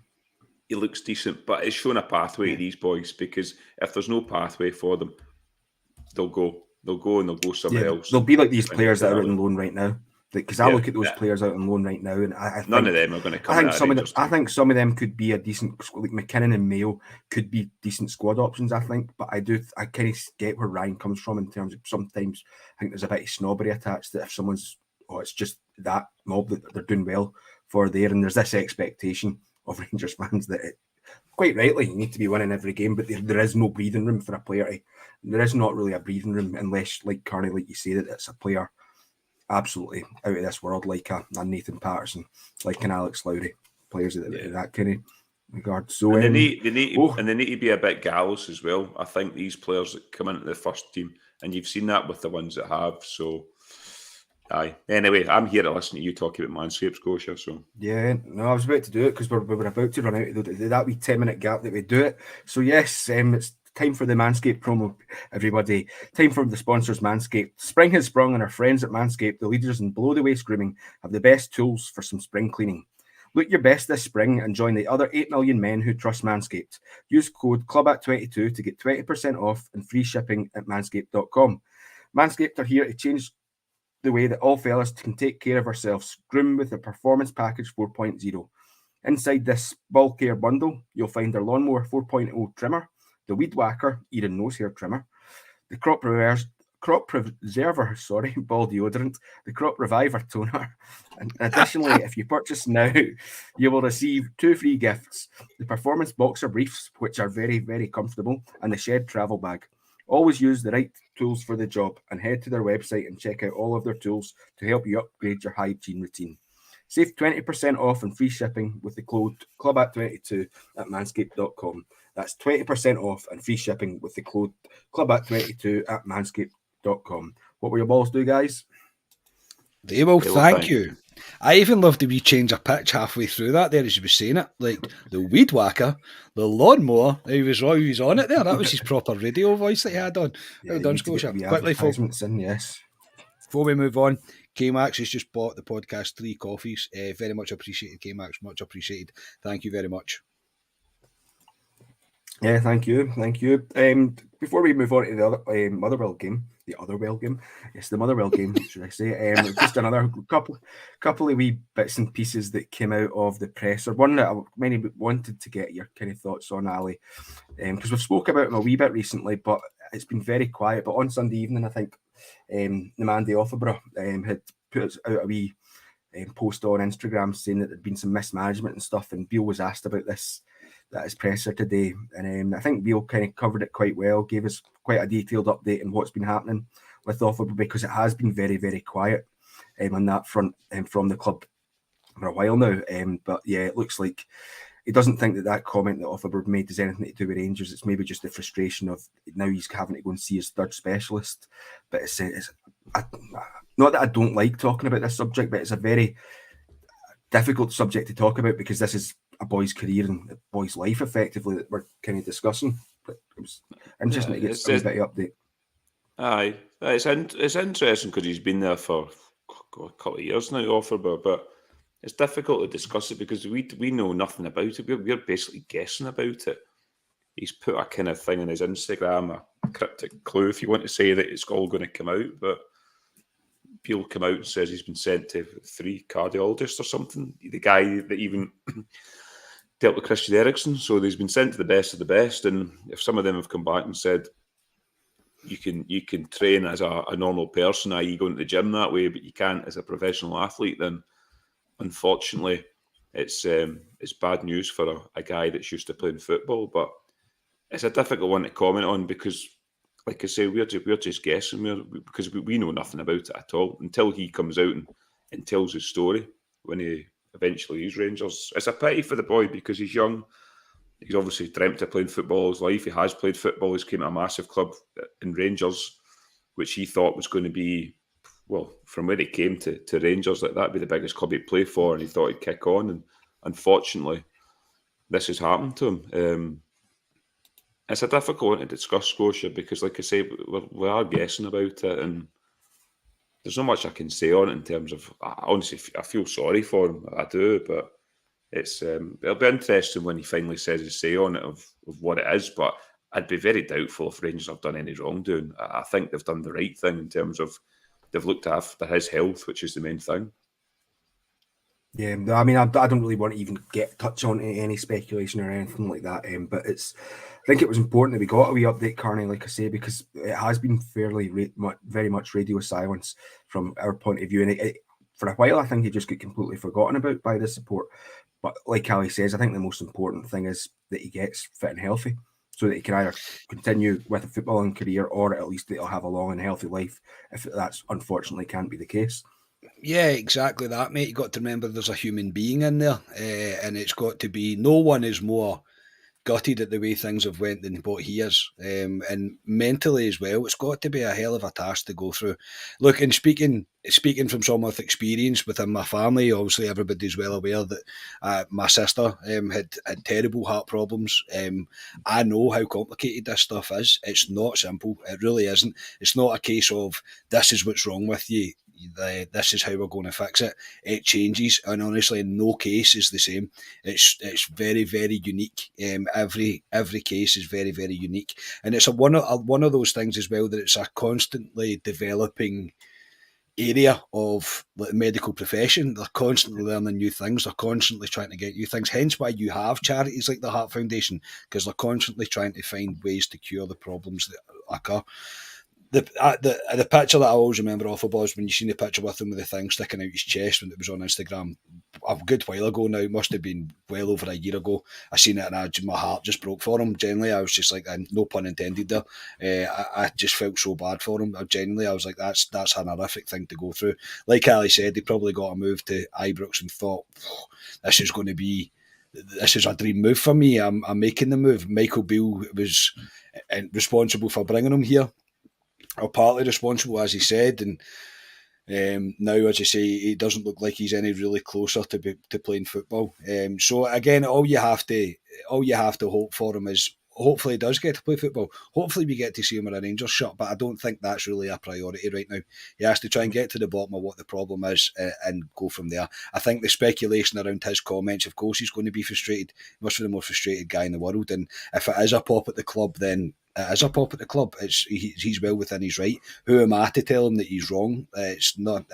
He looks decent, but it's shown a pathway to these boys, because if there's no pathway for them, they'll go and they'll go somewhere else. They'll be like these players that are out on loan right now. Because I look at those players out on loan right now, and I think none of them are going to come. I think some of them could be a decent, like McKinnon and Mayo could be decent squad options. I think, but I kind of get where Ryan comes from in terms of sometimes I think there's a bit of snobbery attached that if someone's it's just that mob that they're doing well for there, and there's this expectation of Rangers fans that quite rightly you need to be winning every game, but there is no breathing room for a player. There is not really a breathing room unless, like Carney, like you say, that it's a player absolutely out of this world, like a Nathan Patterson, like an Alex Lowry, players of that kind of regard. So and they need to be a bit gallows as well. I think these players that come into the first team, and you've seen that with the ones that have. So, aye. Anyway, I'm here to listen to you talk about Manscaped, Scotia. So yeah, no, I was about to do it because we were about to run out of that wee 10-minute gap that we do it. So yes, it's time for the Manscaped promo, everybody. Time for the sponsors, Manscaped. Spring has sprung, and our friends at Manscaped, the leaders in below-the-waist grooming, have the best tools for some spring cleaning. Look your best this spring and join the other 8 million men who trust Manscaped. Use code CLUBAT22 to get 20% off and free shipping at manscaped.com. Manscaped are here to change the way that all fellas can take care of ourselves. Groom with the Performance Package 4.0. Inside this ball care bundle, you'll find their Lawnmower 4.0 trimmer, the Weed Whacker, ear and nose hair trimmer, the Crop Preserver, ball deodorant, the Crop Reviver toner. And additionally, if you purchase now, you will receive 2 free gifts: the Performance Boxer Briefs, which are very, very comfortable, and the Shed Travel Bag. Always use the right tools for the job and head to their website and check out all of their tools to help you upgrade your hygiene routine. Save 20% off and free shipping with the code CLUBAT22 at manscaped.com. That's 20% off and free shipping with the code CLUBAT22 at manscaped.com. What will your balls do, guys? They will thank you. I even love the wee change of pitch halfway through that there as you were saying it. Like the weed whacker, the lawnmower, he was on it there. That was his proper radio voice that he had on. Well done, Scotia. Quickly, folks. Yes. Before we move on, K-Max has just bought the podcast 3 coffees. Very much appreciated, K-Max. Much appreciated. Thank you very much. Yeah, thank you. Before we move on to the other Motherwell game, yes, the Motherwell game, should I say? Just another couple of wee bits and pieces that came out of the presser. One that I many wanted to get your kind of thoughts on, Ali, because we've spoke about him a wee bit recently, but it's been very quiet. But on Sunday evening, I think the man de Offenborough had put out a wee post on Instagram saying that there'd been some mismanagement and stuff, and Beale was asked about this at his presser today, and I think Beale kind of covered it quite well, gave us quite a detailed update on what's been happening with Offenborough, because it has been very, very quiet on that front from the club for a while now. But yeah, it looks like he doesn't think that comment that Offenborough made has anything to do with Rangers. It's maybe just the frustration of now he's having to go and see his third specialist. But it's not that I don't like talking about this subject, but it's a very difficult subject to talk about because this is a boy's career and a boy's life, effectively, that we're kind of discussing. But it was interesting to get some bit of update. Aye, it's interesting because he's been there for a couple of years now, Offenborough, but it's difficult to discuss it because we know nothing about it. We're basically guessing about it. He's put a kind of thing on his Instagram, a cryptic clue, if you want to say that it's all going to come out, but Beale come out and says he's been sent to 3 cardiologists or something. The guy that even dealt with Christian Eriksen, so he's been sent to the best of the best. And if some of them have come back and said you can train as a normal person, i.e. going to the gym that way, but you can't as a professional athlete, then unfortunately it's bad news for a guy that's used to playing football. But it's a difficult one to comment on because, like I say, we're just guessing because we know nothing about it at all until he comes out and tells his story when he eventually leaves Rangers. It's a pity for the boy because he's young. He's obviously dreamt of playing football all his life. He has played football. He's came to a massive club in Rangers, which he thought was going to be, well, from where he came to Rangers, like that'd be the biggest club he'd play for, and he thought he'd kick on. And unfortunately, this has happened to him. It's a difficult one to discuss, Scotia, because, like I say, we are guessing about it, and there's not much I can say on it in terms of. Honestly, I feel sorry for him. I do, but it's it'll be interesting when he finally says his say on it of what it is. But I'd be very doubtful if Rangers have done any wrongdoing. I think they've done the right thing in terms of they've looked after his health, which is the main thing. Yeah, I mean, I don't really want to even touch on any speculation or anything like that. But I think it was important that we got a wee update, Carney, like I say, because it has been very much radio silence from our point of view. And for a while, I think he just got completely forgotten about by the support. But like Ali says, I think the most important thing is that he gets fit and healthy so that he can either continue with a footballing career or at least that he'll have a long and healthy life if that's unfortunately can't be the case. Yeah, exactly that, mate. You got to remember there's a human being in there, and it's got to be. No one is more gutted at the way things have went than what he is, and mentally as well. It's got to be a hell of a task to go through. Look, and speaking from someone with experience within my family, obviously everybody's well aware that my sister had terrible heart problems. I know how complicated this stuff is. It's not simple. It really isn't. It's not a case of this is what's wrong with you. This is how we're going to fix it. It changes, and honestly, no case is the same. It's very, very unique. Every case is very, very unique, and it's one of those things as well that it's a constantly developing area of the medical profession. They're constantly learning new things. They're constantly trying to get new things. Hence why you have charities like the Heart Foundation, because they're constantly trying to find ways to cure the problems that occur. The picture that I always remember off of was when you seen the picture with him with the thing sticking out his chest when it was on Instagram a good while ago now. It must have been well over a year ago. I seen it and my heart just broke for him. Generally, I was just like, no pun intended there. I just felt so bad for him. Genuinely, I was like, that's an horrific thing to go through. Like Ali said, he probably got a move to Ibrox and thought, this is going to be. This is a dream move for me. I'm making the move. Michael Beale was responsible for bringing him here, or partly responsible, as he said, and now, as you say, he doesn't look like he's any really closer to playing football. So again, all you have to hope for him is hopefully he does get to play football. Hopefully we get to see him in a Rangers shirt, but I don't think that's really a priority right now. He has to try and get to the bottom of what the problem is and go from there. I think the speculation around his comments, of course he's going to be frustrated. He must be the most frustrated guy in the world, and if it is a pop at the club, then it is a pop at the club. He's well within his right. Who am I to tell him that he's wrong? It's not.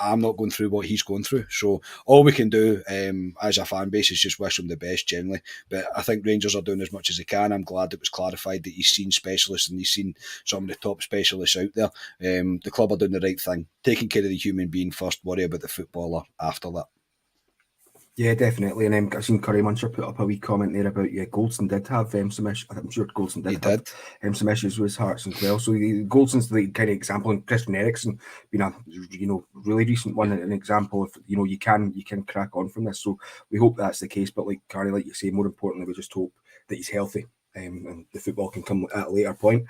I'm not going through what he's going through. So all we can do as a fan base is just wish him the best generally. But I think Rangers are doing as much as they can. I'm glad it was clarified that he's seen specialists and he's seen some of the top specialists out there. The club are doing the right thing, taking care of the human being first, worry about the footballer after that. Yeah, definitely. And I've seen Curry Muncher put up a wee comment there about, Goldson did have some issues. I'm sure Goldson did have some issues with his hearts as well. So Goldson's the kind of example, and Christian Eriksen being a really recent one, an example of you can crack on from this. So we hope that's the case. But like Curry, like you say, more importantly, we just hope that he's healthy and the football can come at a later point.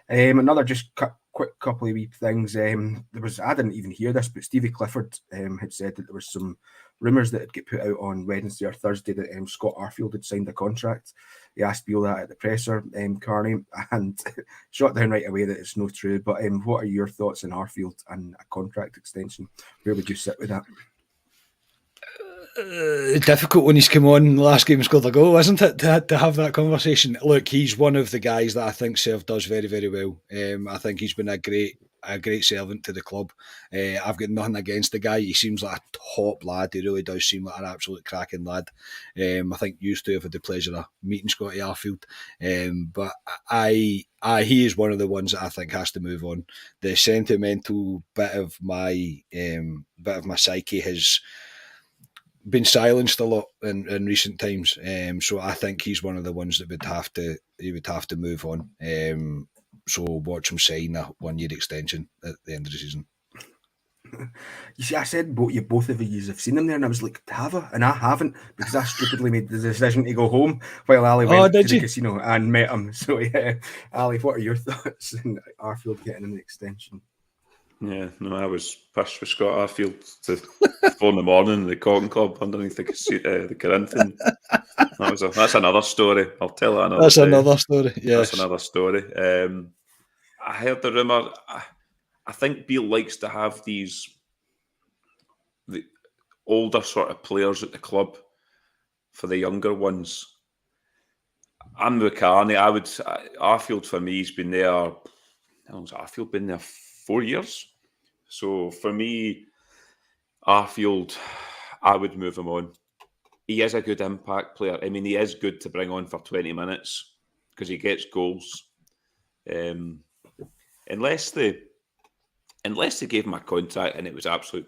Another just quick couple of wee things. There was, I didn't even hear this, but Stevie Clifford had said that there was some rumours that had get put out on Wednesday or Thursday that Scott Arfield had signed a contract. He asked Beale that at the presser, Carney, and shot down right away that it's no true. But what are your thoughts on Arfield and a contract extension? Where would you sit with that? Difficult when he's come on the last game and scored a goal, isn't it, to have that conversation? Look, he's one of the guys that I think Self does very, very well. I think he's been a great servant to the club. I've got nothing against the guy. He seems like a top lad. He really does seem like an absolute cracking lad. I think used to have had the pleasure of meeting Scotty Arfield. But he is one of the ones that I think has to move on. The sentimental bit of my psyche has been silenced a lot in recent times. So I think he's one of the ones that would have to move on. So watch him sign a 1-year extension at the end of the season. You see, I said both of you have seen him there, and I was like, have I? And I haven't, because I stupidly made the decision to go home while Ali went to the casino and met him. So yeah, Ali, what are your thoughts on Arfield getting an extension? Yeah, no, I was pissed with Scott Arfield to 4 in the morning in the Cotton Club underneath the Corinthian. That's another story. I'll tell that another That's day. Another story. Yes. That's another story. I heard the rumour. I think Beale likes to have the older sort of players at the club for the younger ones. I'm with Carney. Arfield for me, he's been there. How long's Arfield been there? 4 years. So for me, Arfield, I would move him on. He is a good impact player. I mean, he is good to bring on for 20 minutes because he gets goals. Unless they gave him a contract and it was absolute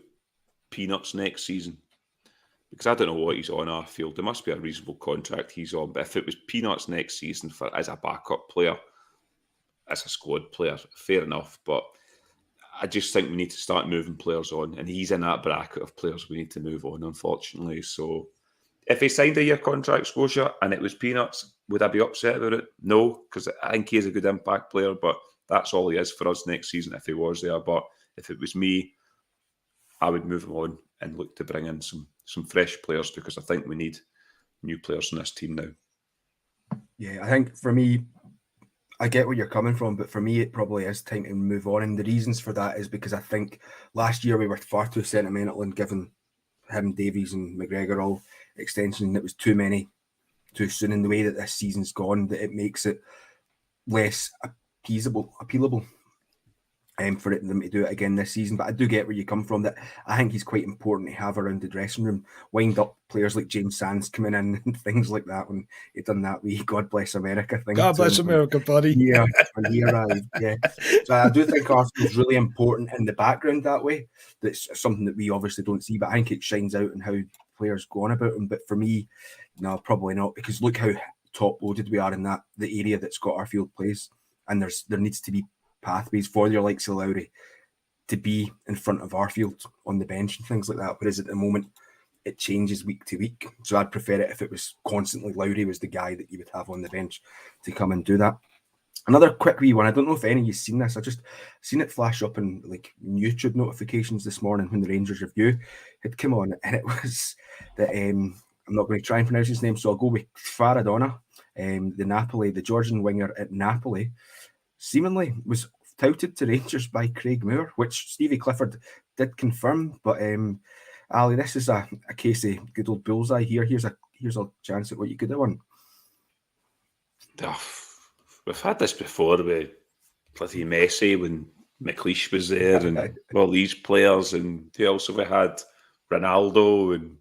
peanuts next season, because I don't know what he's on Arfield. There must be a reasonable contract he's on. But if it was peanuts next season as a backup player, as a squad player, fair enough. But I just think we need to start moving players on, and he's in that bracket of players we need to move on, unfortunately. So if he signed a year contract, Scotia, and it was peanuts, would I be upset about it? No, because I think he is a good impact player, but that's all he is for us next season if he was there. But if it was me, I would move him on and look to bring in some fresh players, because I think we need new players in this team now. Yeah, I think for me, I get where you're coming from, but for me, it probably is time to move on. And the reasons for that is because I think last year we were far too sentimental in giving him, Davies and McGregor all extension. It was too many too soon. In the way that this season's gone, that it makes it less appealable. for them to do it again this season. But I do get where you come from, that I think he's quite important to have around the dressing room. Wind up players like James Sands coming in and things like that when he done that wee God Bless America thing. God bless America, buddy. Yeah, when he arrived, yeah. So I do think Arsenal's really important in the background that way. That's something that we obviously don't see, but I think it shines out in how players go on about him. But for me, no, probably not, because look how top loaded we are in the area that Scott Arfield plays, and there needs to be pathways for your likes of Lowry to be in front of Arfield on the bench and things like that. Whereas at the moment, it changes week to week. So I'd prefer it if it was constantly Lowry was the guy that you would have on the bench to come and do that. Another quick wee one. I don't know if any of you've seen this. I just seen it flash up in like YouTube notifications this morning when the Rangers review had come on, and it was that I'm not going to try and pronounce his name, so I'll go with Faradona, the Georgian winger at Napoli, seemingly was touted to Rangers by Craig Moore, which Stevie Clifford did confirm. But Ali, this is a case of good old bullseye here. Here's a chance at what you could have won. We've had this before with bloody Messi when McLeish was there, and all these players, and who else have we had? Ronaldo, and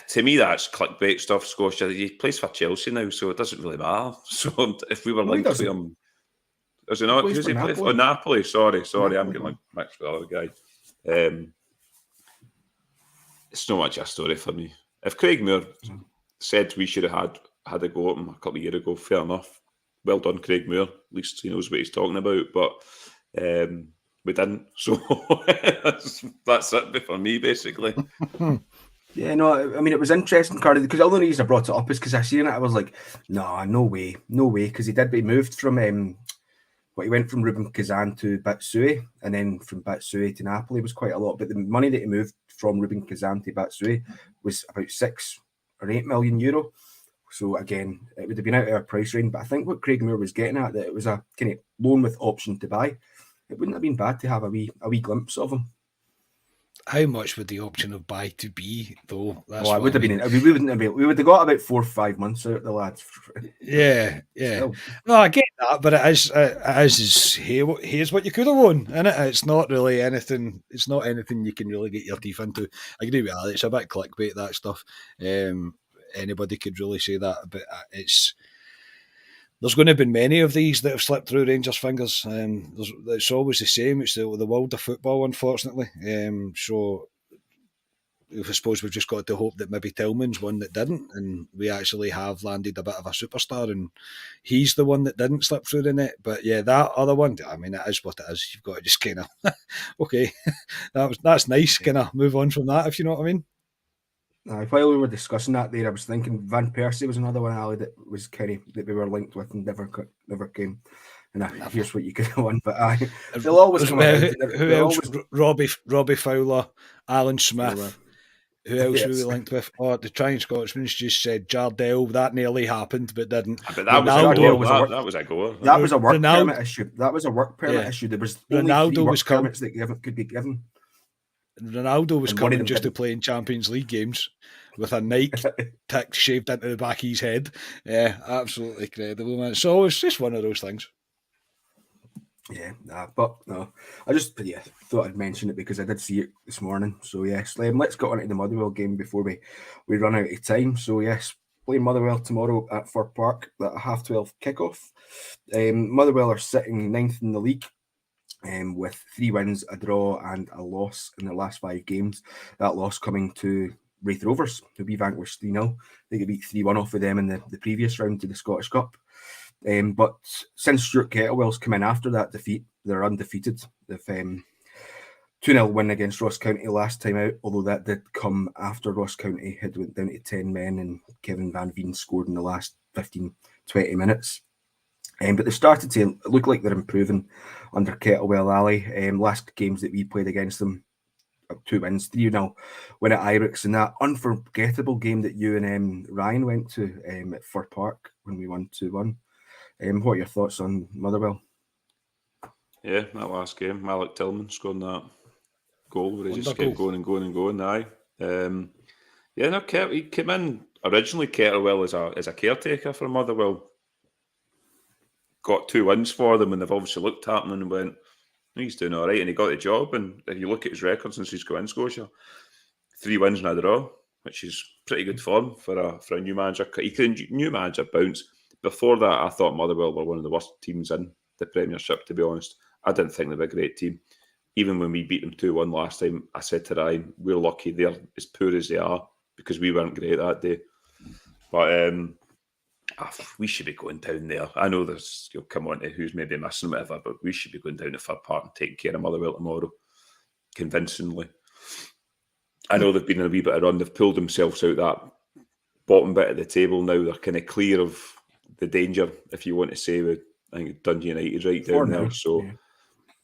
to me that's clickbait stuff. Scotia, he plays for Chelsea now, so it doesn't really matter. So if we were linked to him, is it not? Who's he play for? Oh, Napoli. Sorry, Napoli. I'm getting mixed with the other guy. It's not much a story for me. If Craig Moore said we should have had a go at him a couple of years ago, fair enough. Well done, Craig Moore. At least he knows what he's talking about. But we didn't. So that's it for me, basically. Yeah, no, I mean, it was interesting, Cardi, because the only reason I brought it up is because I seen it, I was like, no way, because he moved from, he went from Ruben Kazan to Batshuayi, and then from Batshuayi to Napoli was quite a lot, but the money that he moved from Ruben Kazan to Batshuayi was about 6 or 8 million euro. So again, it would have been out of our price range, but I think what Craig Moore was getting at, that it was a kind of loan with option to buy. It wouldn't have been bad to have a wee glimpse of him. How much would the option of buy to be, though? That's it would have been. We would have got about 4 or 5 months out of the lads. Yeah. Still. No, I get that, but here's what you could have won, innit? It's not really anything. It's not anything you can really get your teeth into. I agree with that. It's a bit clickbait, that stuff. Anybody could really say that, but there's going to have been many of these that have slipped through Rangers' fingers. It's always the same. It's the world of football, unfortunately. So I suppose we've just got to hope that maybe Tillman's one that didn't, and we actually have landed a bit of a superstar, and he's the one that didn't slip through the net. But yeah, that other one, I mean, it is what it is. You've got to just kind of, okay, that's nice, kind of move on from that, if you know what I mean. While we were discussing that there, I was thinking Van Persie was another one, Ali, that was that we were linked with and never came. And here's what you could have won. But they'll always come around. Who else? Robbie Fowler, Alan Smith. Who else were we linked with? Oh, the Trying Scotsman's just said Jardel. That nearly happened, but didn't. But that was a goer. That was a work permit issue. That was a work permit issue. There was only Ronaldo 3 work permits that could be given. Ronaldo was coming just to play in Champions League games with a Nike tick shaved into the back of his head. Yeah, absolutely incredible, man. So it's just one of those things. Yeah, but no, I just thought I'd mention it because I did see it this morning. So yes, let's get on to the Motherwell game before we run out of time. So yes, playing Motherwell tomorrow at Fir Park at 12:30 kickoff. Motherwell are sitting 9th in the league. With 3 wins, a draw, and a loss in their last 5 games. That loss coming to Wraith Rovers, who we vanquished 3-0. They got beat 3-1 off of them in the previous round to the Scottish Cup. But since Stuart Kettlewell's come in after that defeat, they're undefeated. They've 2-0 win against Ross County last time out, although that did come after Ross County had went down to 10 men and Kevin Van Veen scored in the last 15-20 minutes. But they started to look like they're improving under Kettlewell Ali. Last games that we played against them, 2 wins, 3-0 win at Ibrox, and that unforgettable game that you and Ryan went to at Fir Park when we won 2-1. What are your thoughts on Motherwell? Yeah, that last game, Malik Tillman scoring that goal where he just kept going and going and going. Aye. He came in originally Kettlewell as a caretaker for Motherwell. got 2 wins for them, and they've obviously looked at him and went, he's doing all right, and he got the job. And if you look at his record since he's got in Scotia, 3 wins and a draw, which is pretty good form for a new manager. He can new manager bounce. Before that, I thought Motherwell were one of the worst teams in the Premiership, to be honest. I didn't think they were a great team. Even when we beat them 2-1 last time, I said to Ryan, we're lucky they're as poor as they are because we weren't great that day. But we should be going down there. I know you'll come on to who's maybe missing whatever, but we should be going down to Fir Park and taking care of Motherwell tomorrow, convincingly. I know they've been in a wee bit of run. They've pulled themselves out that bottom bit of the table now. They're kind of clear of the danger, if you want to say, with I think Dundee United right down there. So,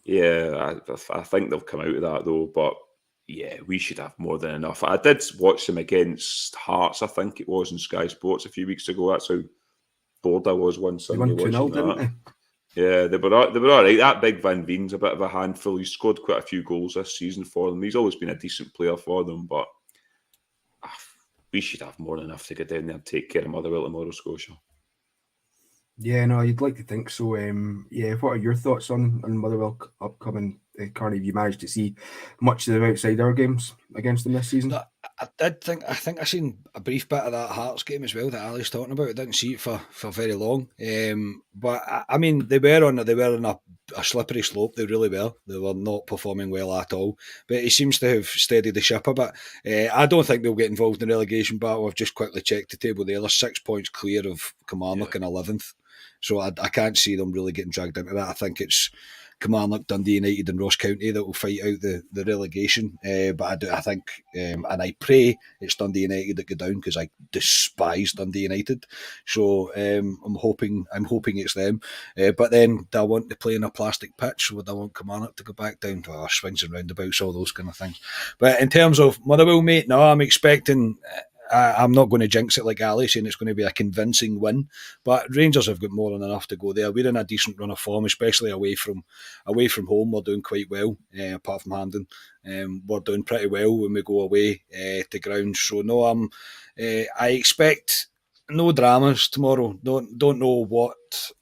yeah, I think they'll come out of that though. But yeah, we should have more than enough. I did watch them against Hearts, I think it was, in Sky Sports a few weeks ago. That's how bored I was one Sunday watching that. Yeah, they were all right. That big Van Veen's a bit of a handful. He's scored quite a few goals this season for them. He's always been a decent player for them, but we should have more than enough to get down there and take care of Motherwell tomorrow, Scotia. Yeah, no, you'd like to think so. Yeah, what are your thoughts on Motherwell upcoming? Carney, have you managed to see much of them outside our games against them this season? No, I think I seen a brief bit of that Hearts game as well that Ali's talking about. I didn't see it for very long. But I mean, they were on a slippery slope. They really were. They were not performing well at all. But he seems to have steadied the ship a bit. I don't think they'll get involved in the relegation battle. I've just quickly checked the table there. They're 6 points clear of Kilmarnock in 11th. So I can't see them really getting dragged into that. I think it's Kilmarnock, Dundee United and Ross County that will fight out the relegation. But I think, and I pray it's Dundee United that go down because I despise Dundee United. So I'm hoping it's them. But then do I want to play in a plastic pitch? Would I want Kilmarnock to go back down to swings and roundabouts, all those kind of things? But in terms of Motherwell, mate, no, I'm expecting... I'm not going to jinx it like Ali, saying it's going to be a convincing win, but Rangers have got more than enough to go there. We're in a decent run of form, especially away from home. We're doing quite well, apart from Hampden. We're doing pretty well when we go away to ground. So no, I expect no dramas tomorrow. Don't know what.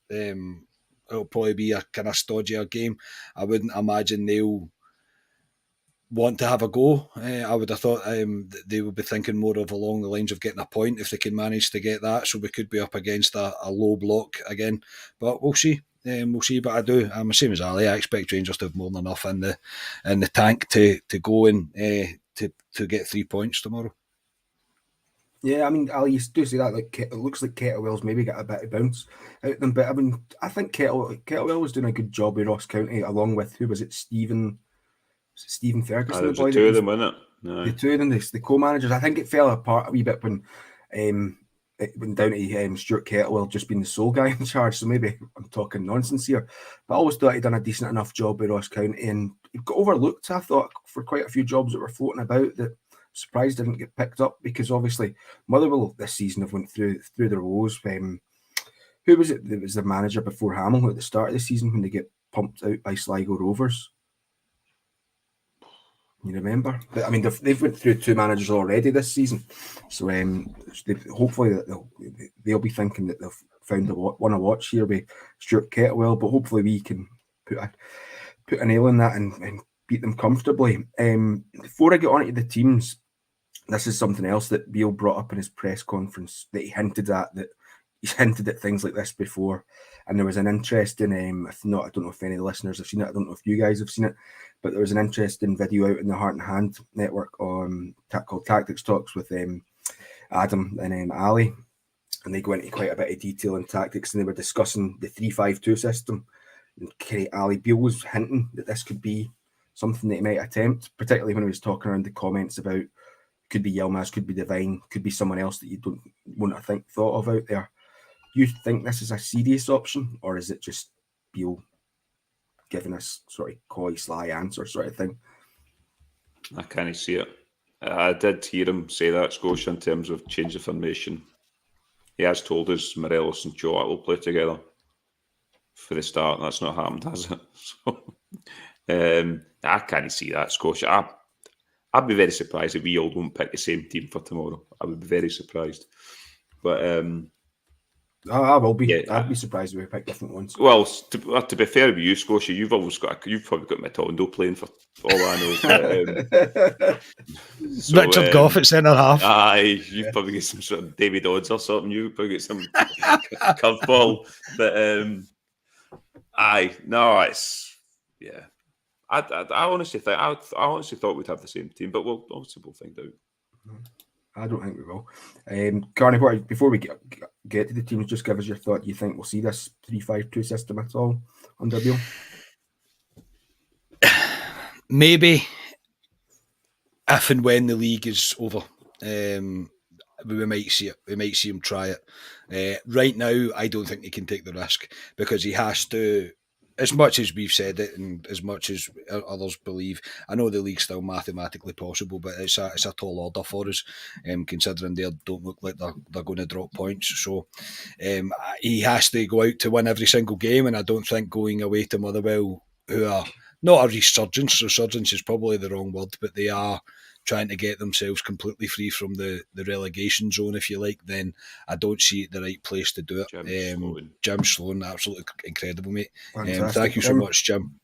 It'll probably be a kind of stodgier game. I wouldn't imagine they'll want to have a go. I would have thought they would be thinking more of along the lines of getting a point if they can manage to get that. So we could be up against a low block again, but we'll see. We'll see. But I'm the same as Ali. I expect Rangers to have more than enough in the tank to go and to get 3 points tomorrow. Yeah, I mean, Ali, you do say that. Like, it looks like Kettlewell's maybe got a bit of bounce out of them, but I mean, I think Kettlewell was doing a good job with Ross County, along with who was it, Stephen Ferguson. There was the two of them, wasn't it? No. The two of them, the co-managers. I think it fell apart a wee bit when it went down to Stuart Kettlewell just being the sole guy in charge. So maybe I'm talking nonsense here, but I always thought he'd done a decent enough job with Ross County, and he got overlooked, I thought, for quite a few jobs that were floating about that surprised didn't get picked up, because obviously Motherwell this season have went through their woes. Who was it that was the manager before Hamill at the start of the season when they get pumped out by Sligo Rovers? You remember? But I mean, they've went through 2 managers already this season, so hopefully they'll be thinking that they've found one to watch here with Stuart Kettlewell. But hopefully we can put a nail in that and beat them comfortably. Before I get on to the teams, this is something else that Beale brought up in his press conference that he hinted at. That he's hinted at things like this before, and there was an interesting. I don't know if any of the listeners have seen it. I don't know if you guys have seen it, but there was an interesting video out in the Heart and Hand network called Tactics Talks with Adam and Ali, and they go into quite a bit of detail in tactics, and they were discussing the 3-5-2 system. And Ali Beale was hinting that this could be something that he might attempt, particularly when he was talking around the comments about could be Yilmaz, could be Devine, could be someone else that you don't want to thought of out there. You think this is a serious option, or is it just Beale giving us sort of coy, sly answer sort of thing? I can't see it. I did hear him say that, Scotia, in terms of change of formation. He has told us Morelos and shoutout will play together for the start, and that's not happened, has it? So, I can't see that, Scotia. I'd be very surprised if we all don't pick the same team for tomorrow. I would be very surprised. But I will be. Yeah. I'd be surprised if we pick different ones. Well, to be fair with you, Scotia, you've probably got Matondo playing for all I know. But, so, Richard Gough at centre half. Aye, you've probably got some sort of David Odds or something. You probably get some curveball. But aye, no, it's I honestly think I honestly thought we'd have the same team, but we'll find out. I don't think we will. Carney, before we get to the teams, just give us your thought. You think we'll see this 3-5-2 system at all under Beale? Maybe if and when the league is over, we might see it. We might see him try it. Right now, I don't think he can take the risk because he has to. As much as we've said it, and as much as others believe, I know the league's still mathematically possible, but it's a tall order for us, considering they don't look like they're going to drop points. So he has to go out to win every single game, and I don't think going away to Motherwell, who are not a resurgence is probably the wrong word, but they are trying to get themselves completely free from the relegation zone, if you like, then I don't see it the right place to do it. Jim Sloan, absolutely incredible, mate. Thank you so much, Jim.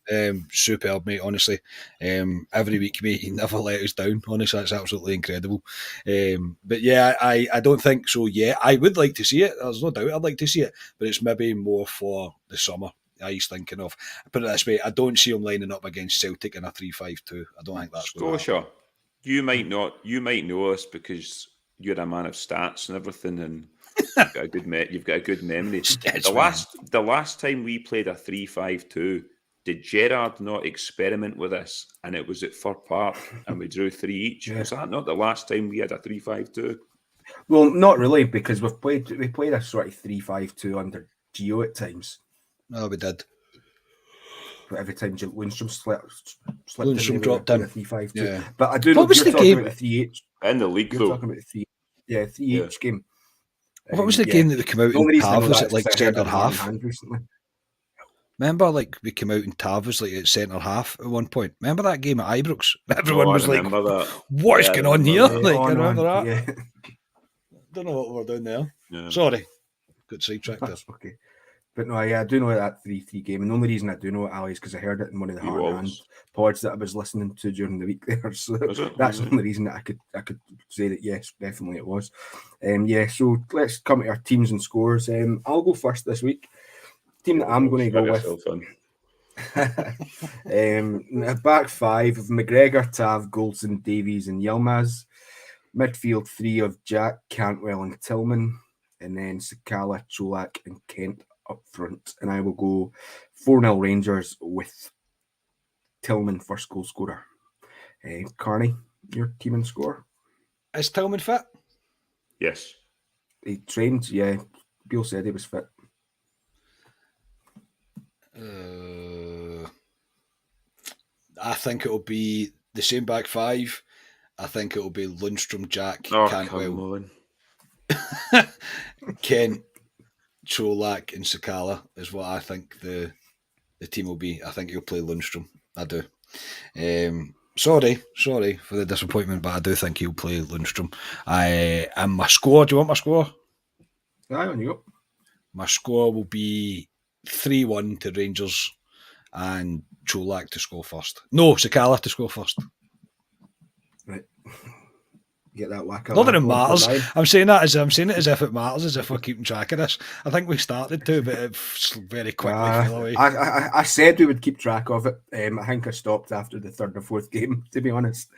Superb, mate, honestly. Every week, mate, he never let us down. Honestly, that's absolutely incredible. But yeah, I don't think so yet. I would like to see it. There's no doubt I'd like to see it, but it's maybe more for the summer. He's thinking of. Put it this way, I don't see him lining up against Celtic in a 3-5-2. I don't think that's going to happen. Scotia. You might know us because you're a man of stats and everything, and you've got a good memory. The last time we played a 3-5-2, did Gerrard not experiment with us? And it was at Fir Park, and we drew 3 each. Yeah. Was that not the last time we had a 3-5-2? Well, not really, because we played a sort of 3-5-2 under Gio at times. Oh, we did. But every time Lundstrom slipped Lundstrom dropped in. 3-5-2. Yeah. But I do know you're talking about the 3H. In the league, you're talking about the 3H game. What was the game that we came out in Tav? Was it like centre half? Remember, like we came out in Tav was like at centre half at one point. Remember that game at Ibrox? Everyone was like, "What is going on here?" Like, I remember that. Yeah. Don't know what we were doing there. Yeah. Sorry, good sidetracked there. Okay. But no, I do know that 3-3 game, and the only reason I do know it, Ali, is because I heard it in one of the Heart pods that I was listening to during the week there. So that's the only reason that I could say that yes, definitely it was. So let's come to our teams and scores. I'll go first this week. Team that I'm going to go with. Back 5 of McGregor, Tav, Goldson, Davies, and Yilmaz. Midfield 3 of Jack, Cantwell, and Tillman, and then Sakala, Cholak, and Kent up front, and I will go 4-0 Rangers with Tillman first goal scorer. Carney, your team and score? Is Tillman fit? Yes. He trained, yeah. Beale said he was fit. I think it'll be the same back 5. I think it'll be Lundstrom, Jack, Cantwell, Kent, Cholak and Sakala is what I think the team will be. I think he'll play Lundstrom. I do. Sorry for the disappointment, but I do think he'll play Lundstrom. And my score, do you want my score? Aye, on you go. My score will be 3-1 to Rangers and Cholak to score first. No, Sakala to score first. Right. Get that whack out. Not that it matters. I'm saying it as if it matters, as if we're keeping track of this. I think we started to, but it very quickly fell away. I said we would keep track of it. I think I stopped after the 3rd or 4th game, to be honest.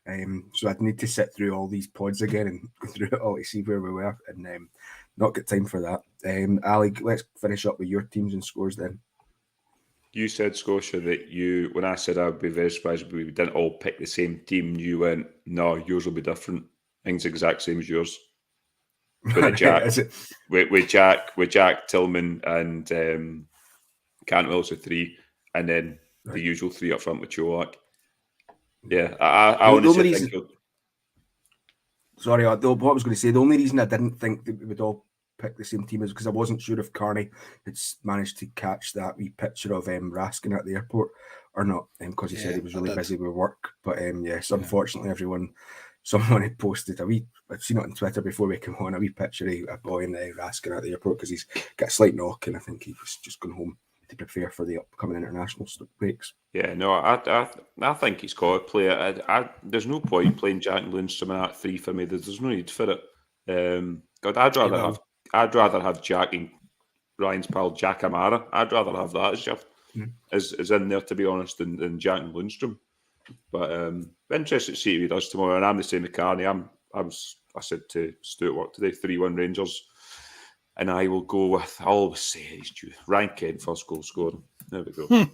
So I'd need to sit through all these pods again and go through it all to see where we were, and not get time for that. Ali, let's finish up with your teams and scores then. You said, Scotia, that when I said I'd be very surprised if we didn't all pick the same team, you went, no, yours will be different. Mine's the exact same as yours. With Jack, with Jack, Tillman, and Cantwell's a 3, and then the usual 3 up front with Cholak. Yeah, I honestly think. Sorry, what I was going to say, the only reason I didn't think that we would all pick the same team is because I wasn't sure if Carney had managed to catch that wee picture of Raskin at the airport or not, because he said he was really busy with work. But yes, unfortunately, everyone someone had posted I've seen it on Twitter before we came on, a wee picture of a boy in the Raskin at the airport because he's got a slight knock and I think he was just going home to prepare for the upcoming international breaks. Yeah, no, I think he's got to play it. There's no point playing Jack Lundstrom in that three for me. There's no need for it. God, I'd rather have Jack and Ryan's pal Jack Amara. I'd rather have that as in there, to be honest, than Jack and Lundstrom. But interested to see what he does tomorrow. And I'm the same with Carney. I said to Stuart Work today, 3-1 Rangers. And I will go with, I always say he's due. Ryan Kent, first goal scorer. There we go.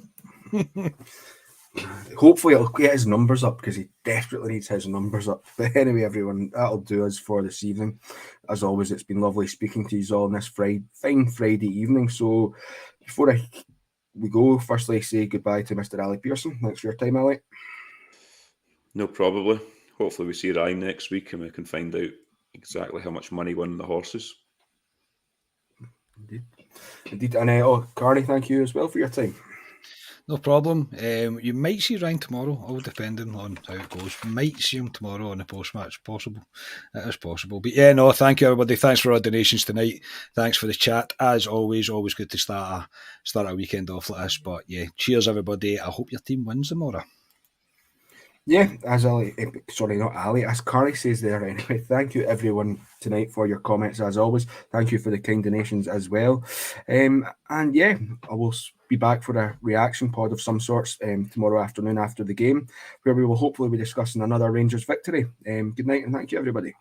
Hopefully it'll get his numbers up because he desperately needs his numbers up. But anyway, everyone, that'll do us for this evening. As always, it's been lovely speaking to you all on this fine Friday evening. So before we go, firstly, say goodbye to Mr. Ali Pearson. Thanks for your time, Ali. No, probably. Hopefully we see Ryan next week and we can find out exactly how much money won the horses. Indeed. And Carney, thank you as well for your time. No problem. You might see Ryan tomorrow, all depending on how it goes. Might see him tomorrow on the post-match. Possible. It is possible. But yeah, no, thank you everybody. Thanks for our donations tonight. Thanks for the chat. As always good to start a weekend off like this. But yeah, cheers everybody. I hope your team wins tomorrow. Yeah, as Carly says there anyway. Thank you everyone tonight for your comments as always. Thank you for the kind donations as well. And yeah, I will be back for a reaction pod of some sorts tomorrow afternoon after the game, where we will hopefully be discussing another Rangers victory. Good night and thank you everybody.